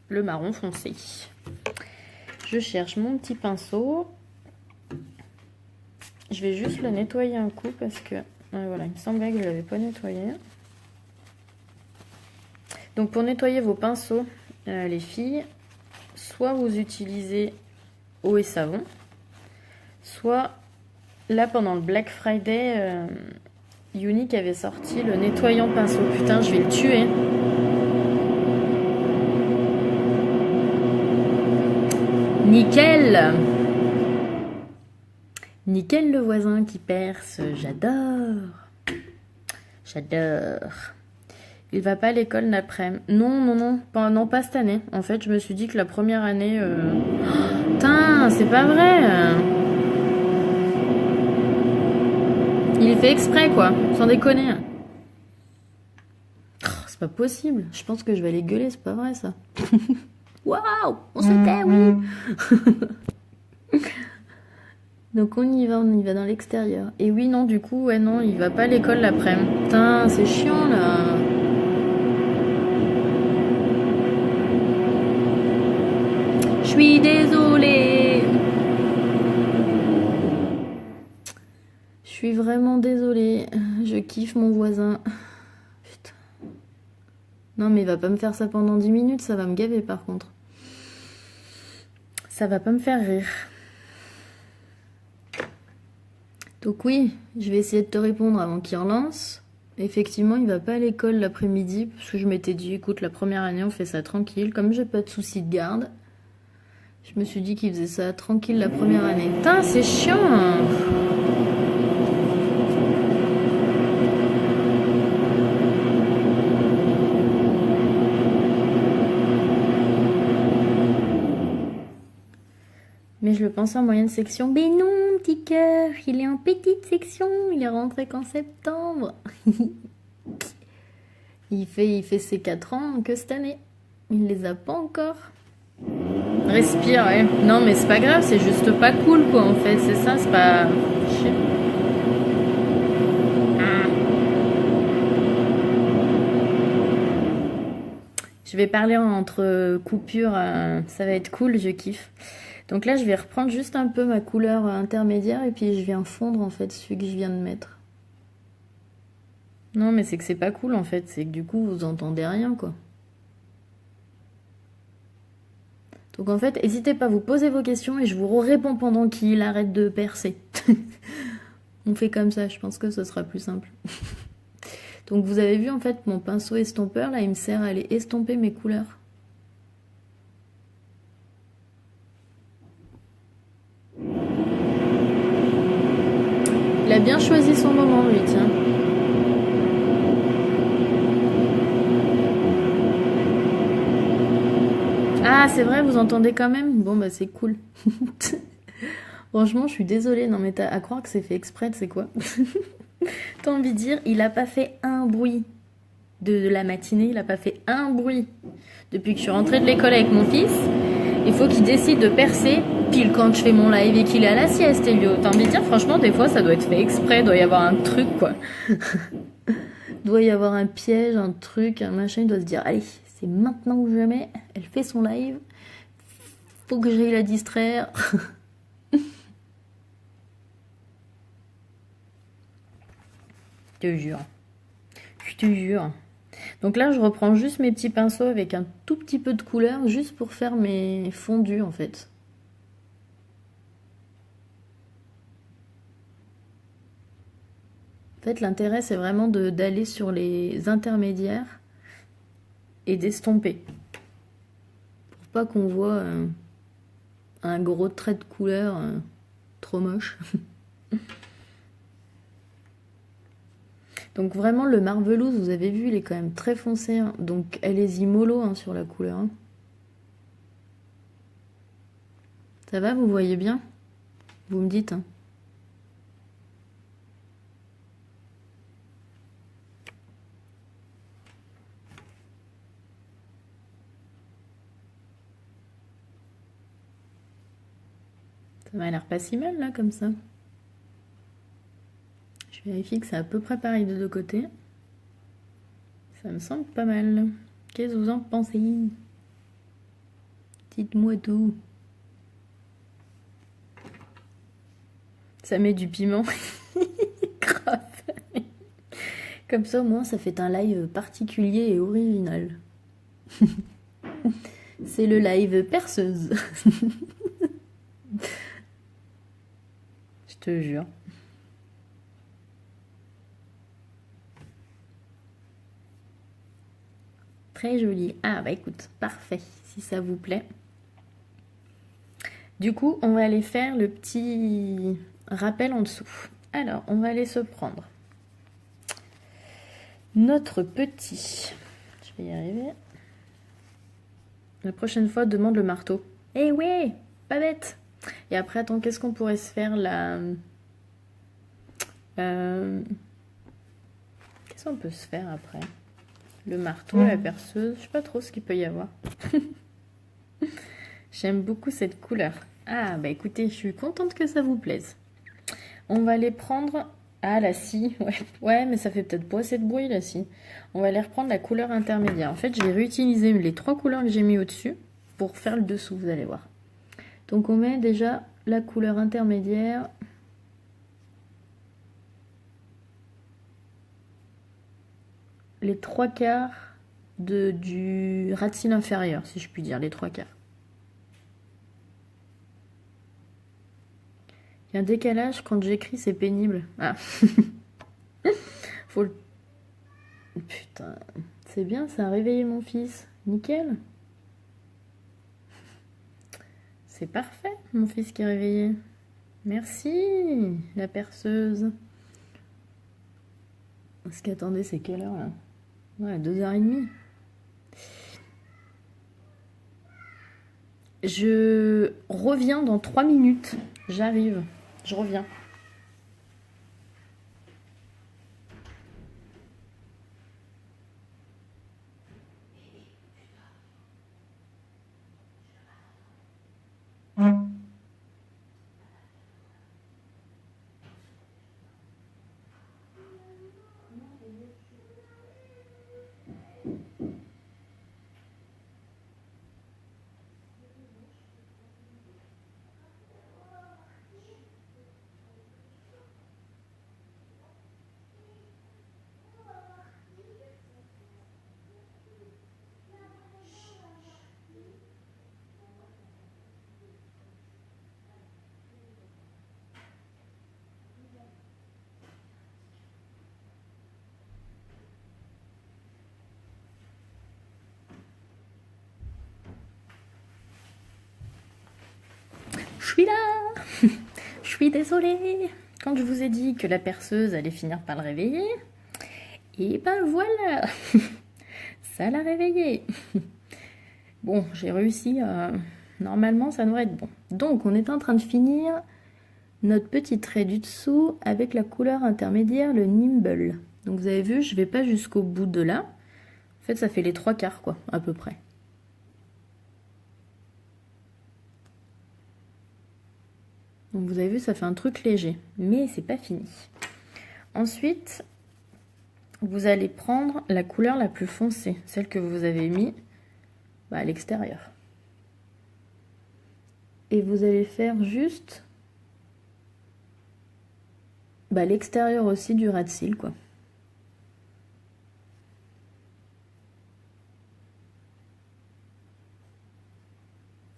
le marron foncé. Je cherche mon petit pinceau. Je vais juste le nettoyer un coup parce que voilà, il me semblait que je ne l'avais pas nettoyé. Donc pour nettoyer vos pinceaux, les filles, soit vous utilisez eau et savon, soit là pendant le Black Friday, Unique avait sorti le nettoyant pinceau. Putain, je vais le tuer. Nickel! Nickel le voisin qui perce, j'adore. J'adore. Il va pas à l'école l'après-midi. Non, pas cette année. En fait, je me suis dit que la première année... Putain, c'est pas vrai. Il fait exprès, quoi. Sans déconner. Oh, c'est pas possible. Je pense que je vais aller gueuler, c'est pas vrai, ça. Waouh, on se tait, oui. Donc on y va dans l'extérieur. Et oui, non, du coup, ouais, non, il va pas à l'école l'après-midi. Putain, c'est chiant, là. Je suis désolée. Je suis vraiment désolée. Je kiffe mon voisin. Putain. Non, mais il va pas me faire ça pendant 10 minutes, ça va me gaver par contre. Ça va pas me faire rire. Donc oui, je vais essayer de te répondre avant qu'il relance. Effectivement, il va pas à l'école l'après-midi, parce que je m'étais dit, écoute, la première année, on fait ça tranquille. Comme j'ai pas de soucis de garde, je me suis dit qu'il faisait ça tranquille la première année. Putain, c'est chiant, hein. Mais je le pense en moyenne section. Mais non, petit cœur, il est en petite section. Il est rentré qu'en septembre. il fait ses 4 ans que cette année. Il les a pas encore. Respire, ouais. Non, mais c'est pas grave, c'est juste pas cool, quoi, en fait. C'est ça, c'est pas... Je vais parler entre coupures, ça va être cool, je kiffe. Donc là, je vais reprendre juste un peu ma couleur intermédiaire et puis je viens fondre en fait celui que je viens de mettre. Non, mais c'est que c'est pas cool en fait, c'est que du coup, vous entendez rien quoi. Donc en fait, n'hésitez pas à vous poser vos questions et je vous réponds pendant qu'il arrête de percer. On fait comme ça, je pense que ce sera plus simple. Donc vous avez vu en fait mon pinceau estompeur, là il me sert à aller estomper mes couleurs. Il a bien choisi son moment lui, tiens. Ah c'est vrai, vous entendez quand même? Bon bah c'est cool. Franchement je suis désolée, non mais t'as à croire que c'est fait exprès, c'est quoi? T'as envie de dire, il a pas fait un bruit de la matinée, il a pas fait un bruit. Depuis que je suis rentrée de l'école avec mon fils, il faut qu'il décide de percer pile quand je fais mon live et qu'il est à la sieste, Elio. T'as envie de dire, franchement, des fois, ça doit être fait exprès, doit y avoir un truc, quoi. Doit y avoir un piège, un truc, un machin, il doit se dire, allez, c'est maintenant ou jamais, elle fait son live, faut que j'aille la distraire. Je te jure. Je te jure. Donc là, je reprends juste mes petits pinceaux avec un tout petit peu de couleur, juste pour faire mes fondus en fait. En fait, l'intérêt, c'est vraiment d'aller sur les intermédiaires et d'estomper. Pour pas qu'on voit un gros trait de couleur trop moche. Donc vraiment, le Marvelouse, vous avez vu, il est quand même très foncé. Hein. Donc allez-y mollo hein, sur la couleur. Hein. Ça va, vous voyez bien? Vous me dites. Hein. Ça m'a l'air pas si mal là, comme ça. Je vérifie que c'est à peu près pareil de deux côtés. Ça me semble pas mal. Qu'est-ce que vous en pensez? Dites-moi tout. Ça met du piment. Grave. Comme ça, au moins, ça fait un live particulier et original. C'est le live perceuse. Je te jure. Très joli. Ah bah écoute, parfait, si ça vous plaît. Du coup, on va aller faire le petit rappel en dessous. Alors, on va aller se prendre notre petit... Je vais y arriver. La prochaine fois, demande le marteau. Eh ouais, pas bête. Et après, attends, qu'est-ce qu'on pourrait se faire là Qu'est-ce qu'on peut se faire après? Le marteau, la perceuse, je sais pas trop ce qu'il peut y avoir. J'aime beaucoup cette couleur. Ah bah écoutez, je suis contente que ça vous plaise. On va les prendre... Ah la scie, ouais mais ça fait peut-être pas assez de bruit la scie. On va aller reprendre la couleur intermédiaire. En fait, je vais réutiliser les trois couleurs que j'ai mis au-dessus pour faire le dessous, vous allez voir. Donc on met déjà la couleur intermédiaire. Les trois quarts du ras de cils inférieur, si je puis dire, les trois quarts. Il y a un décalage, quand j'écris, c'est pénible. Ah. Faut le... Putain, c'est bien, ça a réveillé mon fils. Nickel. C'est parfait, mon fils qui est réveillé. Merci, la perceuse. Parce qu'attendez, c'est quelle heure là? Ouais, 2h30. Je reviens dans 3 minutes. J'arrive. Je reviens. Je suis là. Je suis désolée. Quand je vous ai dit que la perceuse allait finir par le réveiller, et ben voilà. Ça l'a réveillé. Bon, j'ai réussi à... Normalement, ça devrait être bon. Donc, on est en train de finir notre petit trait du dessous avec la couleur intermédiaire, le Nimble. Donc, vous avez vu, je vais pas jusqu'au bout de là. En fait, ça fait les trois quarts, quoi, à peu près. Donc, vous avez vu, ça fait un truc léger. Mais c'est pas fini. Ensuite, vous allez prendre la couleur la plus foncée, celle que vous avez mis à l'extérieur. Et vous allez faire juste l'extérieur aussi du ras de cils, quoi.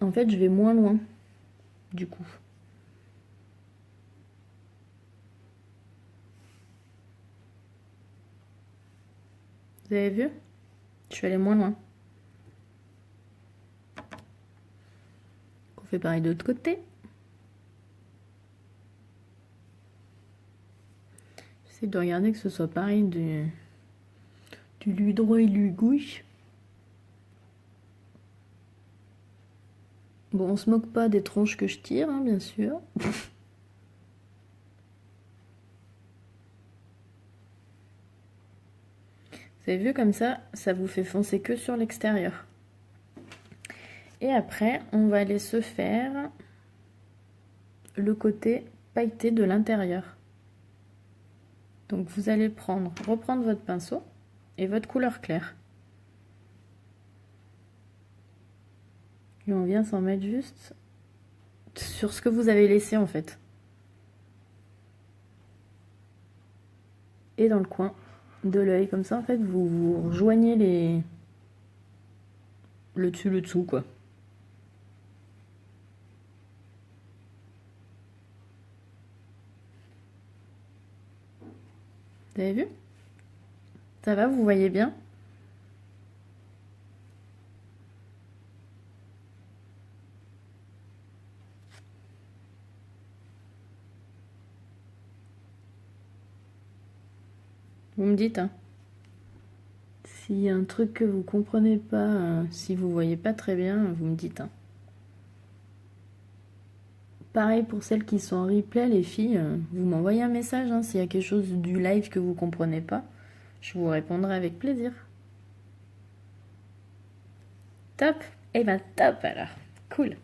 En fait, je vais moins loin, du coup. Vous avez vu? Je suis allée moins loin. On fait pareil de l'autre côté. J'essaie de regarder que ce soit pareil du lui droit et lui gauche. Bon, on se moque pas des tronches que je tire, hein, bien sûr. Vous avez vu comme ça vous fait foncer que sur l'extérieur. Et après, on va aller se faire le côté pailleté de l'intérieur. Donc vous allez reprendre votre pinceau et votre couleur claire. Et on vient s'en mettre juste sur ce que vous avez laissé en fait. Et dans le coin de l'œil, comme ça en fait vous rejoignez le dessous quoi. Vous avez vu? Ça va, vous voyez bien? Vous me dites, hein. S'il y a un truc que vous comprenez pas, si vous voyez pas très bien, vous me dites, hein. Pareil pour celles qui sont en replay, les filles, vous m'envoyez un message, hein, s'il y a quelque chose du live que vous comprenez pas. Je vous répondrai avec plaisir. Top? Eh ben top alors. Cool.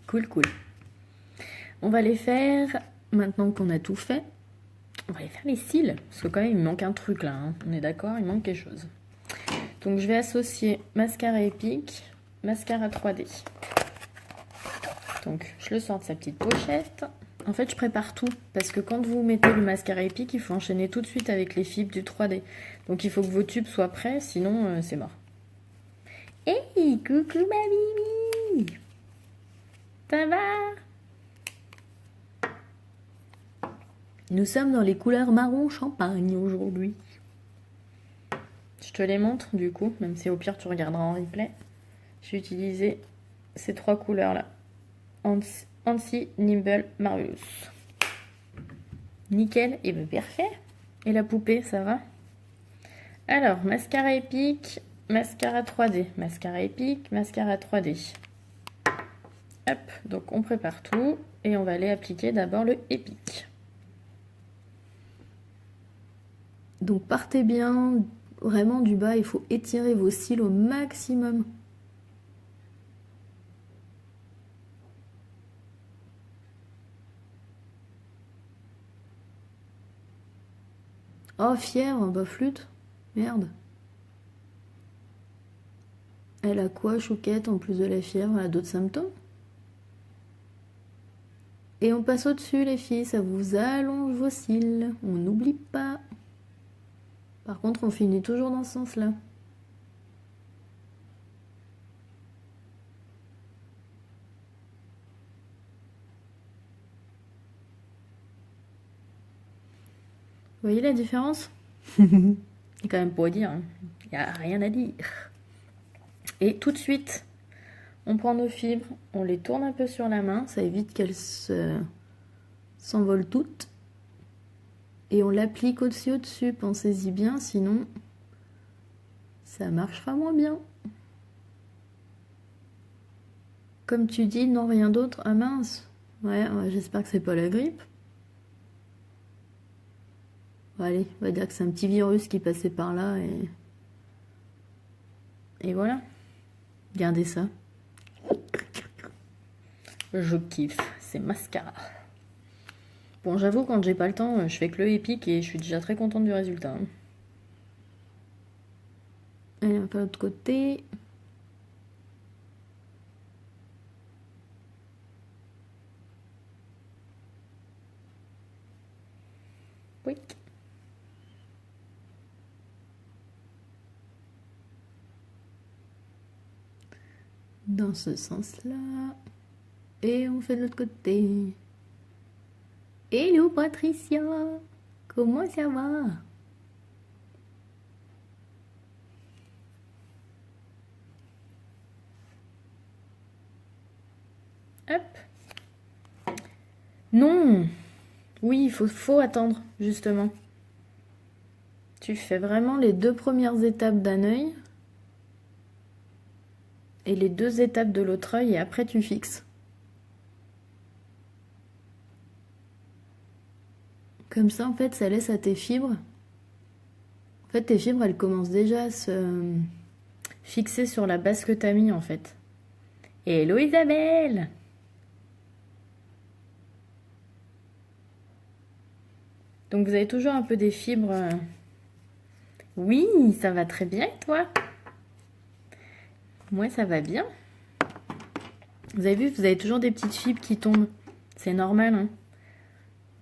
Cool, cool. On va les faire, maintenant qu'on a tout fait, on va aller faire les cils. Parce que quand même, il me manque un truc là, hein. On est d'accord, il manque quelque chose. Donc je vais associer mascara épique, mascara 3D. Donc je le sors de sa petite pochette. En fait, je prépare tout. Parce que quand vous mettez le mascara épique, il faut enchaîner tout de suite avec les fibres du 3D. Donc il faut que vos tubes soient prêts, sinon c'est mort. Hey, coucou ma Bibi! Ça va? Nous sommes dans les couleurs marron champagne aujourd'hui. Je te les montre du coup, même si au pire tu regarderas en replay. J'ai utilisé ces trois couleurs là. Ansi, Nimble, Marvelous. Nickel et parfait. Et la poupée, ça va? Alors, mascara épique, mascara 3D. Mascara épique, mascara 3D. Hop, donc on prépare tout et on va aller appliquer d'abord le épique. Donc partez bien, vraiment du bas, il faut étirer vos cils au maximum. Oh, fière, bah flûte, merde. Elle a quoi, Chouquette, en plus de la fièvre? Elle a d'autres symptômes? Et on passe au-dessus, les filles, ça vous allonge vos cils. On n'oublie pas. Par contre, on finit toujours dans ce sens-là. Vous voyez la différence? Il y a quand même pas à dire. Il n'y a rien à dire. Et tout de suite, on prend nos fibres, on les tourne un peu sur la main, ça évite qu'elles s'envolent toutes. Et on l'applique au-dessus, pensez-y bien, sinon ça marchera moins bien. Comme tu dis, non, rien d'autre. Ah mince. Ouais, j'espère que c'est pas la grippe. Bon, allez, on va dire que c'est un petit virus qui passait par là et voilà. Regardez ça. Je kiffe, c'est mascara. Bon, j'avoue, quand j'ai pas le temps, je fais que le épique et je suis déjà très contente du résultat. Allez, on va faire l'autre côté. Oui. dans ce sens-là. Et on fait de l'autre côté. Hello Patricia, comment ça va? Hop. Non. Oui, il faut attendre, justement. Tu fais vraiment les 2 premières étapes d'un œil et les 2 étapes de l'autre œil et après tu fixes. Comme ça, en fait, ça laisse à tes fibres. En fait, tes fibres, elles commencent déjà à se fixer sur la base que t'as mis, en fait. Hello Isabelle! Donc vous avez toujours un peu des fibres. Oui, ça va très bien et toi? Moi, ça va bien. Vous avez vu, vous avez toujours des petites fibres qui tombent. C'est normal, hein.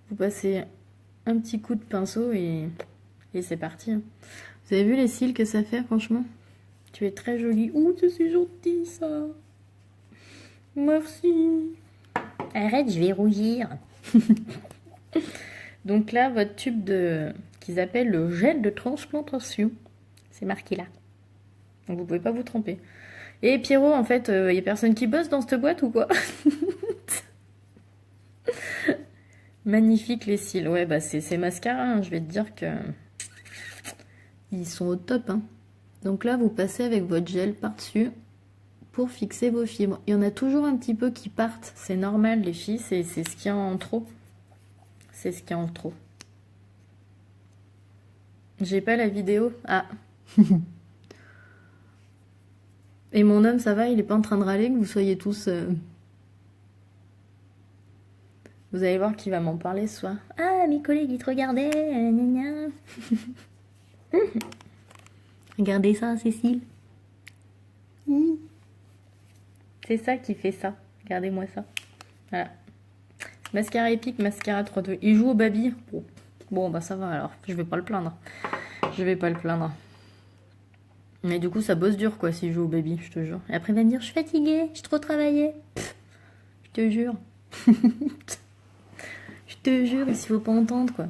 Vous passez un petit coup de pinceau et c'est parti, hein. Vous avez vu les cils que ça fait, franchement? Tu es très jolie. Ouh, c'est gentil, ça. Merci. Arrête, je vais rougir. Donc là, votre tube qu'ils appellent le gel de transplantation, c'est marqué là. Donc vous pouvez pas vous tromper. Et Pierrot, en fait, y a personne qui bosse dans cette boîte ou quoi? Magnifique les cils. Ouais, bah c'est mascara, hein. Je vais te dire que ils sont au top, hein. Donc là, vous passez avec votre gel par-dessus pour fixer vos fibres. Il y en a toujours un petit peu qui partent. C'est normal, les filles, c'est ce qu'il y a en trop. C'est ce qu'il y a en trop. J'ai pas la vidéo. Ah. Et mon homme, ça va? Il est pas en train de râler que vous soyez tous... Vous allez voir qu'il va m'en parler ce soir. Ah, mes collègues, ils te regardaient. Gna gna. Regardez ça, Cécile. C'est ça qui fait ça. Regardez-moi ça. Voilà. Mascara épique, mascara 3-2. Il joue au baby. Bon, bah ça va alors. Je vais pas le plaindre. Je vais pas le plaindre. Mais du coup, ça bosse dur, quoi, s'il joue au baby, je te jure. Et après, il va me dire, je suis fatiguée, j'ai trop travaillé. Pff, je te jure. Je te jure, il faut pas entendre, quoi.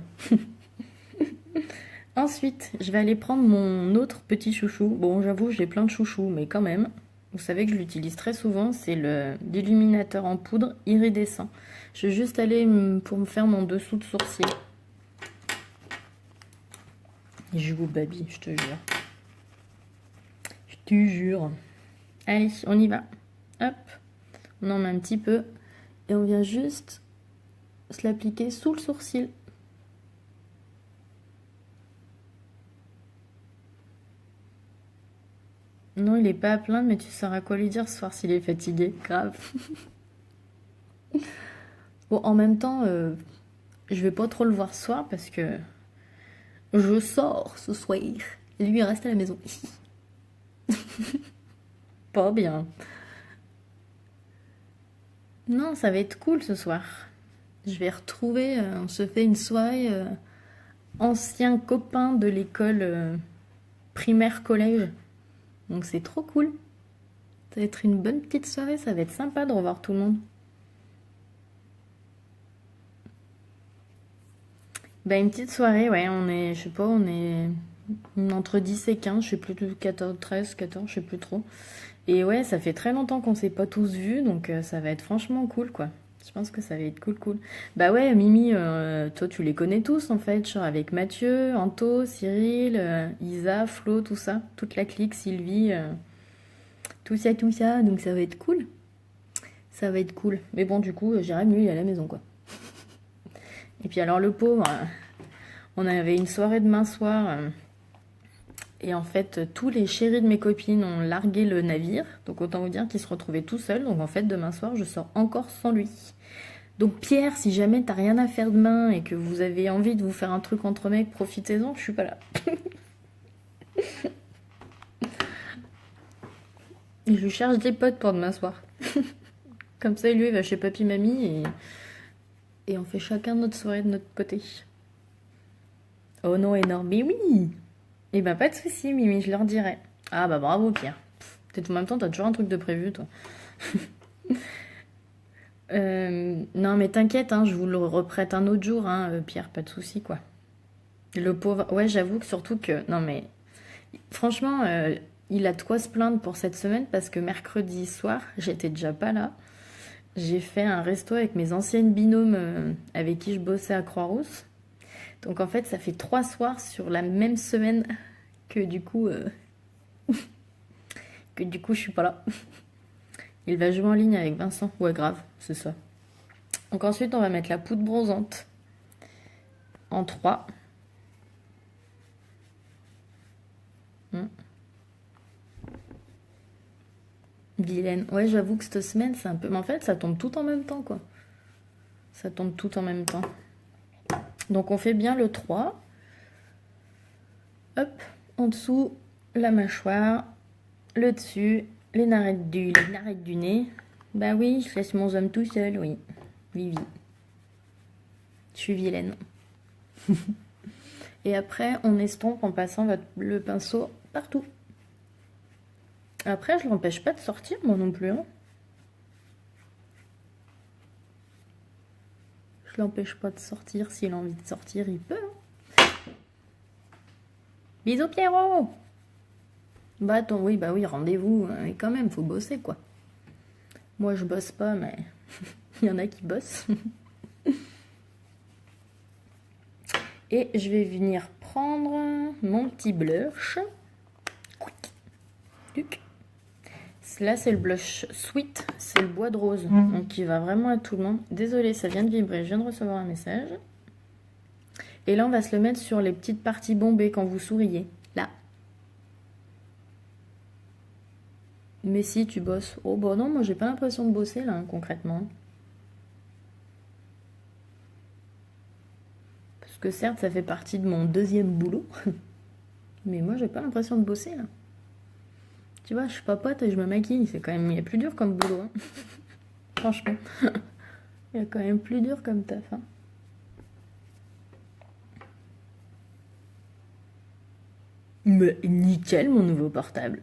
Ensuite, je vais aller prendre mon autre petit chouchou. Bon, j'avoue, j'ai plein de chouchous, mais quand même, vous savez que je l'utilise très souvent, c'est l'illuminateur en poudre iridescent. Je vais juste aller pour me faire mon dessous de sourcil. Il joue au baby, je te jure. Je te jure. Allez, on y va. Hop, on en met un petit peu et on vient juste se l'appliquer sous le sourcil. Non, il est pas à plaindre, mais tu sauras quoi lui dire ce soir s'il est fatigué. Grave. Bon, en même temps, je vais pas trop le voir ce soir parce que je sors ce soir. Et lui, il reste à la maison. Pas bien. Non, ça va être cool ce soir. Je vais retrouver, on se fait une soirée anciens copains de l'école primaire-collège. Donc c'est trop cool. Ça va être une bonne petite soirée, ça va être sympa de revoir tout le monde. Bah une petite soirée, ouais, on est, je sais pas, on est entre 10 et 15, je sais plus, 14, 13, 14, je sais plus trop. Et ouais, ça fait très longtemps qu'on s'est pas tous vus, donc ça va être franchement cool, quoi. Je pense que ça va être cool. Bah ouais, Mimi, toi tu les connais tous en fait, genre avec Mathieu, Anto, Cyril, Isa, Flo, tout ça, toute la clique, Sylvie, tout ça, donc ça va être cool. Ça va être cool. Mais bon, du coup, j'irai mieux, il est à la maison, quoi. Et puis alors le pauvre, on avait une soirée demain soir, et en fait, tous les chéris de mes copines ont largué le navire, donc autant vous dire qu'ils se retrouvaient tout seuls, donc en fait, demain soir, je sors encore sans lui. Donc Pierre, si jamais t'as rien à faire demain et que vous avez envie de vous faire un truc entre mecs, profitez-en, je suis pas là. Et je cherche des potes pour demain soir. Comme ça, lui, il va chez papy, mamie et on fait chacun notre soirée de notre côté. Oh non, énorme, mais oui. Eh ben pas de soucis, Mimi, je leur dirai. Ah bah bravo Pierre. Peut-être en même temps, t'as toujours un truc de prévu, toi. Non, mais t'inquiète, hein, je vous le reprête un autre jour, hein, Pierre, pas de souci, quoi. Le pauvre... Ouais, j'avoue que surtout que... Non, mais franchement, il a de quoi se plaindre pour cette semaine parce que mercredi soir, j'étais déjà pas là. J'ai fait un resto avec mes anciennes binômes avec qui je bossais à Croix-Rousse. Donc en fait, ça fait 3 soirs sur la même semaine que du coup, je suis pas là. Il va jouer en ligne avec Vincent. Ouais, grave, c'est ça. Donc ensuite, on va mettre la poudre bronzante en 3. Vilaine. Ouais, j'avoue que cette semaine, c'est un peu... Mais en fait, ça tombe tout en même temps, quoi. Ça tombe tout en même temps. Donc on fait bien le 3. Hop, en dessous, la mâchoire, le dessus, les narines du nez. Bah oui, je laisse mon homme tout seul, oui. Vivi. Je suis vilaine. Et après, on estompe en passant le pinceau partout. Après, je l'empêche pas de sortir, moi non plus. Hein. Je l'empêche pas de sortir. S'il a envie de sortir, il peut. Hein. Bisous, Pierrot! Bah, oui, rendez-vous. Mais quand même, faut bosser, quoi. Moi, je bosse pas, mais il y en a qui bossent. Et je vais venir prendre mon petit blush. Là, c'est le blush Sweet, c'est le bois de rose, donc qui va vraiment à tout le monde. Désolée, ça vient de vibrer, je viens de recevoir un message. Et là, on va se le mettre sur les petites parties bombées quand vous souriez. Là. Mais si, tu bosses. Oh, bah non, moi, j'ai pas l'impression de bosser, là, concrètement. Parce que certes, ça fait partie de mon deuxième boulot. Mais moi, j'ai pas l'impression de bosser, là. Tu vois, je papote et je me maquille. C'est quand même... Il y a plus dur comme boulot, hein. Franchement. Il y a quand même plus dur comme taf, hein. Mais nickel, mon nouveau portable.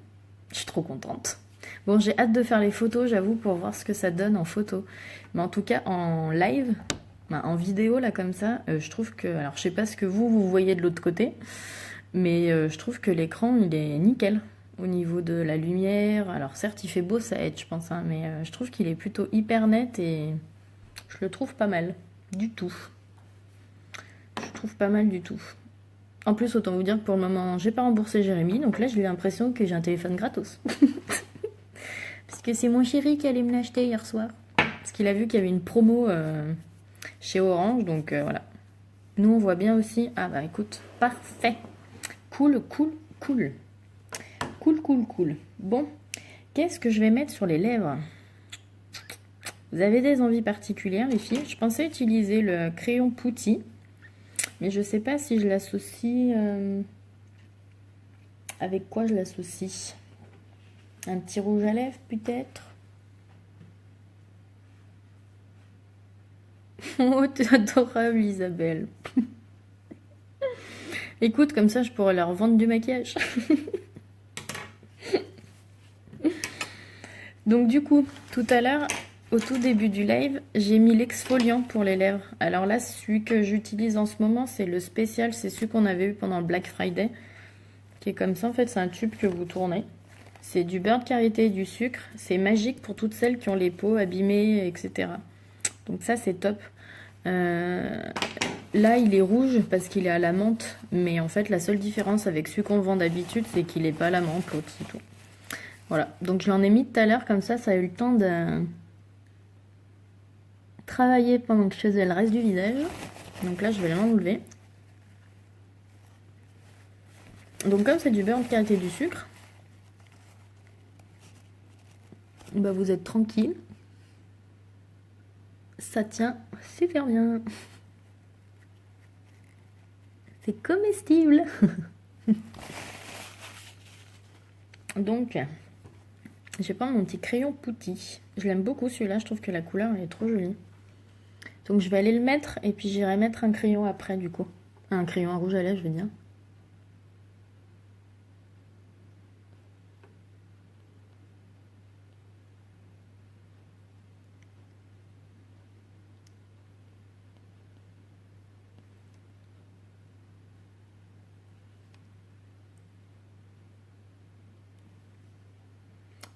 Je suis trop contente. Bon, j'ai hâte de faire les photos, j'avoue, pour voir ce que ça donne en photo. Mais en tout cas, en live, en vidéo, là, comme ça, je trouve que... Alors, je sais pas ce que vous voyez de l'autre côté, mais je trouve que l'écran, il est nickel. Au niveau de la lumière, alors certes il fait beau, ça aide je pense, hein, mais je trouve qu'il est plutôt hyper net et je le trouve pas mal du tout. Je trouve pas mal du tout. En plus, autant vous dire que pour le moment, j'ai pas remboursé Jérémy, donc là j'ai eu l'impression que j'ai un téléphone gratos. Parce que c'est mon chéri qui allait me l'acheter hier soir. Parce qu'il a vu qu'il y avait une promo chez Orange, donc voilà. Nous on voit bien aussi. Ah bah écoute, parfait. Cool. Cool. Bon, qu'est-ce que je vais mettre sur les lèvres? Vous avez des envies particulières, les filles? Je pensais utiliser le crayon Putty, mais je sais pas si je l'associe... avec quoi je l'associe? Un petit rouge à lèvres, peut-être? Oh, t'es adorable, Isabelle. Écoute, comme ça, je pourrais leur vendre du maquillage. Donc du coup, tout à l'heure, au tout début du live, j'ai mis l'exfoliant pour les lèvres. Alors là, celui que j'utilise en ce moment, c'est le spécial, c'est celui qu'on avait eu pendant le Black Friday, qui est comme ça. En fait, c'est un tube que vous tournez. C'est du beurre de karité et du sucre. C'est magique pour toutes celles qui ont les peaux abîmées, etc. Donc ça, c'est top. Là, il est rouge parce qu'il est à la menthe. Mais en fait, la seule différence avec celui qu'on vend d'habitude, c'est qu'il n'est pas à la menthe, l'autre, c'est tout. Voilà, donc je l'en ai mis tout à l'heure, comme ça a eu le temps de travailler pendant que je faisais le reste du visage. Donc là, je vais l'enlever. Donc comme c'est du beurre de karité et du sucre, bah vous êtes tranquille. Ça tient super bien. C'est comestible. Donc... je vais prendre mon petit crayon Putty. Je l'aime beaucoup celui-là, je trouve que la couleur elle est trop jolie. Donc je vais aller le mettre et puis j'irai mettre un crayon après du coup. Un crayon à rouge à lèvres, je veux dire.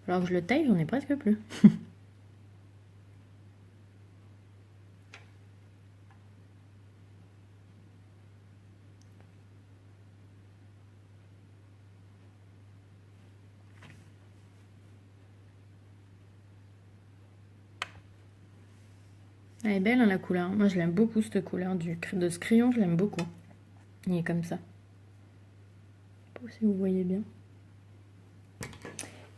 Alors que je le taille, j'en ai presque plus. Elle est belle hein, la couleur. Moi je l'aime beaucoup cette couleur de ce crayon, je l'aime beaucoup. Il est comme ça. Je sais pas si vous voyez bien.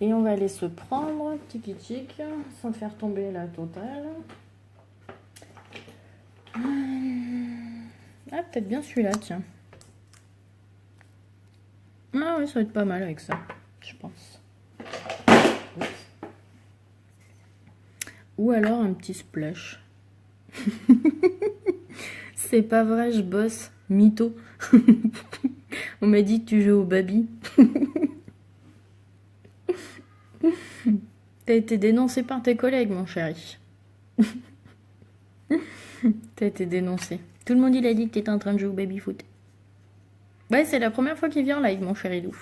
Et on va aller se prendre, tic sans faire tomber la totale. Ah, peut-être bien celui-là, tiens. Ah oui, ça va être pas mal avec ça, je pense. Ou alors un petit splash. C'est pas vrai, je bosse. Mytho. On m'a dit que tu joues au baby. T'as été dénoncé par tes collègues, mon chéri. T'as été dénoncé. Tout le monde il a dit que t'étais en train de jouer au baby foot. Ouais, c'est la première fois qu'il vient en live, mon chéri loup.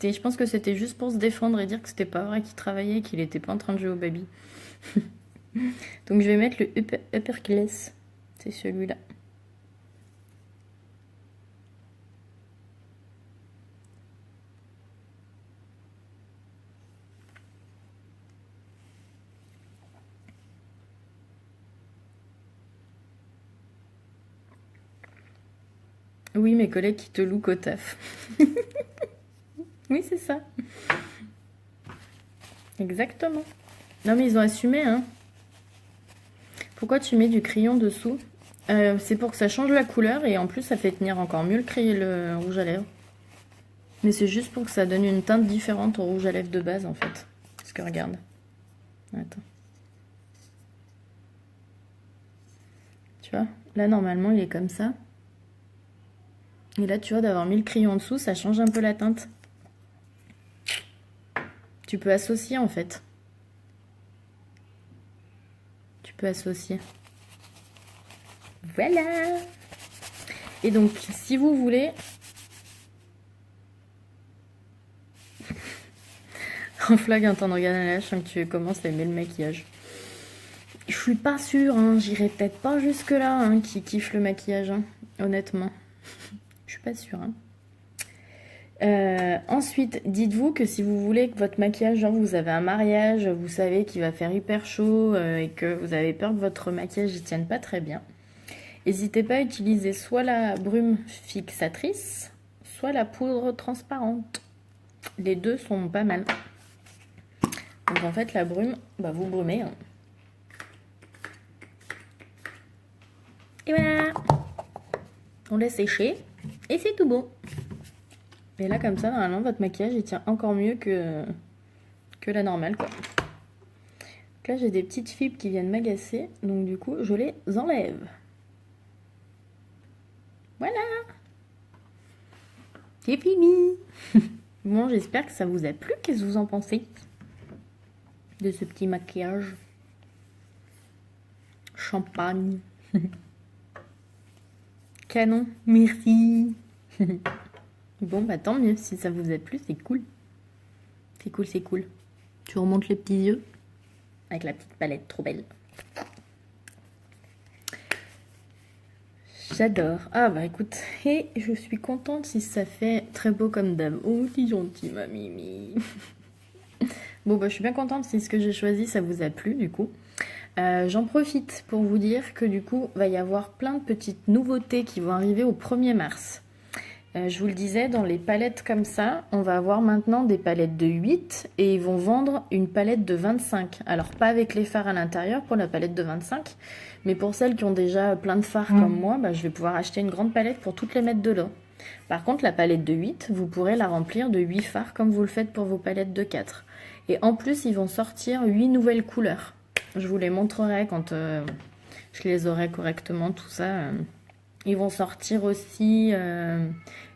Et je pense que c'était juste pour se défendre et dire que c'était pas vrai qu'il travaillait et qu'il était pas en train de jouer au baby. Donc je vais mettre le upper class. C'est celui-là. Oui, mes collègues qui te louent au taf. Oui, c'est ça. Exactement. Non, mais ils ont assumé, hein. Pourquoi tu mets du crayon dessous? C'est pour que ça change la couleur et en plus, ça fait tenir encore mieux le rouge à lèvres. Mais c'est juste pour que ça donne une teinte différente au rouge à lèvres de base, en fait. Parce que regarde. Attends. Tu vois? Là, normalement, il est comme ça. Et là, tu vois, d'avoir mis le crayon en dessous, ça change un peu la teinte. Tu peux associer, en fait. Tu peux associer. Voilà. Et donc, si vous voulez... En flag, un temps de regarder la lâche, tu commences à aimer le maquillage. Je suis pas sûre, hein, j'irai peut-être pas jusque-là, hein, qui kiffe le maquillage, hein, honnêtement. Je suis pas sûre. Hein. Ensuite, dites-vous que si vous voulez que votre maquillage, genre vous avez un mariage, vous savez qu'il va faire hyper chaud et que vous avez peur que votre maquillage ne tienne pas très bien, n'hésitez pas à utiliser soit la brume fixatrice, soit la poudre transparente. Les deux sont pas mal. Donc en fait, la brume, bah vous brumez. Hein. Et voilà, on laisse sécher et c'est tout bon. Et là, comme ça, normalement, votre maquillage, il tient encore mieux que la normale, quoi. Donc là, j'ai des petites fibres qui viennent m'agacer. Donc, du coup, je les enlève. Voilà. C'est fini. Bon, j'espère que ça vous a plu. Qu'est-ce que vous en pensez de ce petit maquillage? Champagne. Canon. Merci. Bon, bah tant mieux, si ça vous a plu, c'est cool. C'est cool, c'est cool. Tu remontes les petits yeux avec la petite palette, trop belle. J'adore. Ah bah écoute, et je suis contente si ça fait très beau comme d'hab. Oh, t'es gentil, ma Mimi. Bon bah je suis bien contente si ce que j'ai choisi, ça vous a plu du coup. J'en profite pour vous dire que du coup, va y avoir plein de petites nouveautés qui vont arriver au 1er mars. Je vous le disais, dans les palettes comme ça, on va avoir maintenant des palettes de 8 et ils vont vendre une palette de 25. Alors pas avec les fards à l'intérieur pour la palette de 25, mais pour celles qui ont déjà plein de fards comme moi, bah, je vais pouvoir acheter une grande palette pour toutes les mettre dedans. Par contre, la palette de 8, vous pourrez la remplir de 8 fards comme vous le faites pour vos palettes de 4. Et en plus, ils vont sortir 8 nouvelles couleurs. Je vous les montrerai quand je les aurai correctement, tout ça. Ils vont sortir aussi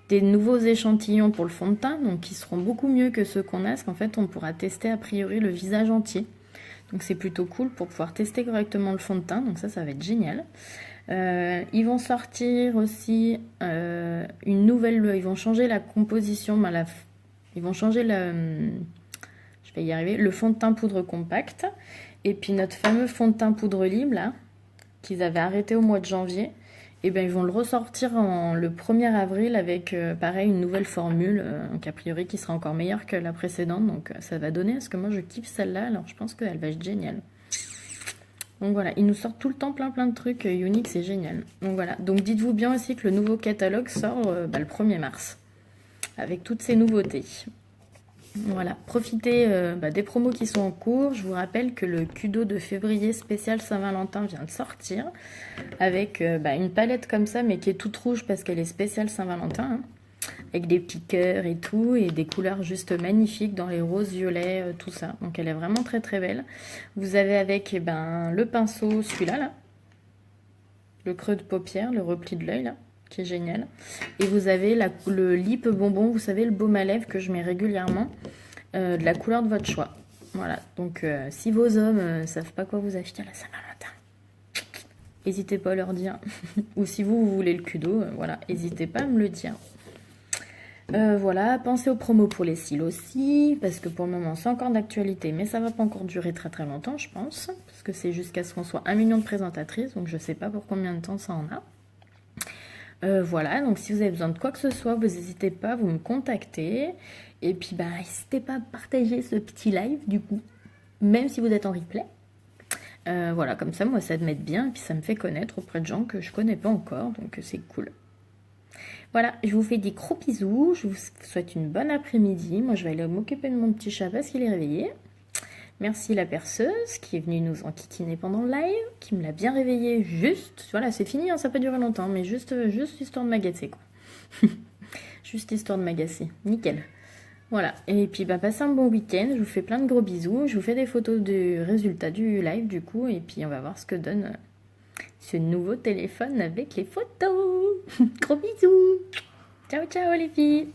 des nouveaux échantillons pour le fond de teint, donc qui seront beaucoup mieux que ceux qu'on a, parce qu'en fait on pourra tester a priori le visage entier. Donc c'est plutôt cool pour pouvoir tester correctement le fond de teint, donc ça va être génial. Ils vont sortir aussi une nouvelle, ils vont changer la composition, ils vont changer je vais y arriver, le fond de teint poudre compact. Et puis notre fameux fond de teint poudre libre, là, qu'ils avaient arrêté au mois de janvier. Et bien ils vont le ressortir le 1er avril avec, pareil, une nouvelle formule, donc a priori qui sera encore meilleure que la précédente. Donc ça va donner, parce que moi je kiffe celle-là, alors je pense qu'elle va être géniale. Donc voilà, ils nous sortent tout le temps plein de trucs uniques, c'est génial. Donc voilà, donc dites-vous bien aussi que le nouveau catalogue sort le 1er mars, avec toutes ces nouveautés. Voilà, profitez des promos qui sont en cours. Je vous rappelle que le Kudo de février spécial Saint-Valentin vient de sortir, avec une palette comme ça, mais qui est toute rouge parce qu'elle est spéciale Saint-Valentin, hein, avec des petits cœurs et tout, et des couleurs juste magnifiques dans les roses, violets, tout ça. Donc elle est vraiment très belle. Vous avez avec le pinceau, celui-là, là, le creux de paupière, le repli de l'œil, là, qui est génial. Et vous avez le lip bonbon, vous savez, le baume à lèvres que je mets régulièrement, de la couleur de votre choix. Voilà, donc si vos hommes savent pas quoi vous acheter à la Saint-Valentin, n'hésitez pas à leur dire. Ou si vous voulez le Kudo, voilà, n'hésitez pas à me le dire. Voilà, pensez aux promos pour les cils aussi, parce que pour le moment c'est encore d'actualité, mais ça va pas encore durer très longtemps, je pense, parce que c'est jusqu'à ce qu'on soit 1 million de présentatrices, donc je sais pas pour combien de temps ça en a. Voilà, donc si vous avez besoin de quoi que ce soit, vous n'hésitez pas, vous me contactez. Et puis, n'hésitez pas à partager ce petit live, du coup, même si vous êtes en replay. Voilà, comme ça, moi, ça m'aide bien, et puis ça me fait connaître auprès de gens que je connais pas encore, donc c'est cool. Voilà, je vous fais des gros bisous, je vous souhaite une bonne après-midi. Moi, je vais aller m'occuper de mon petit chat parce qu'il est réveillé. Merci la perceuse qui est venue nous enquiquiner pendant le live, qui me l'a bien réveillé juste. Voilà, c'est fini, hein, ça peut durer longtemps, mais juste histoire de m'agacer, quoi. Juste histoire de m'agacer, nickel. Voilà, et puis passez un bon week-end, je vous fais plein de gros bisous, je vous fais des photos du résultat du live du coup, et puis on va voir ce que donne ce nouveau téléphone avec les photos. Gros bisous. Ciao, ciao les filles.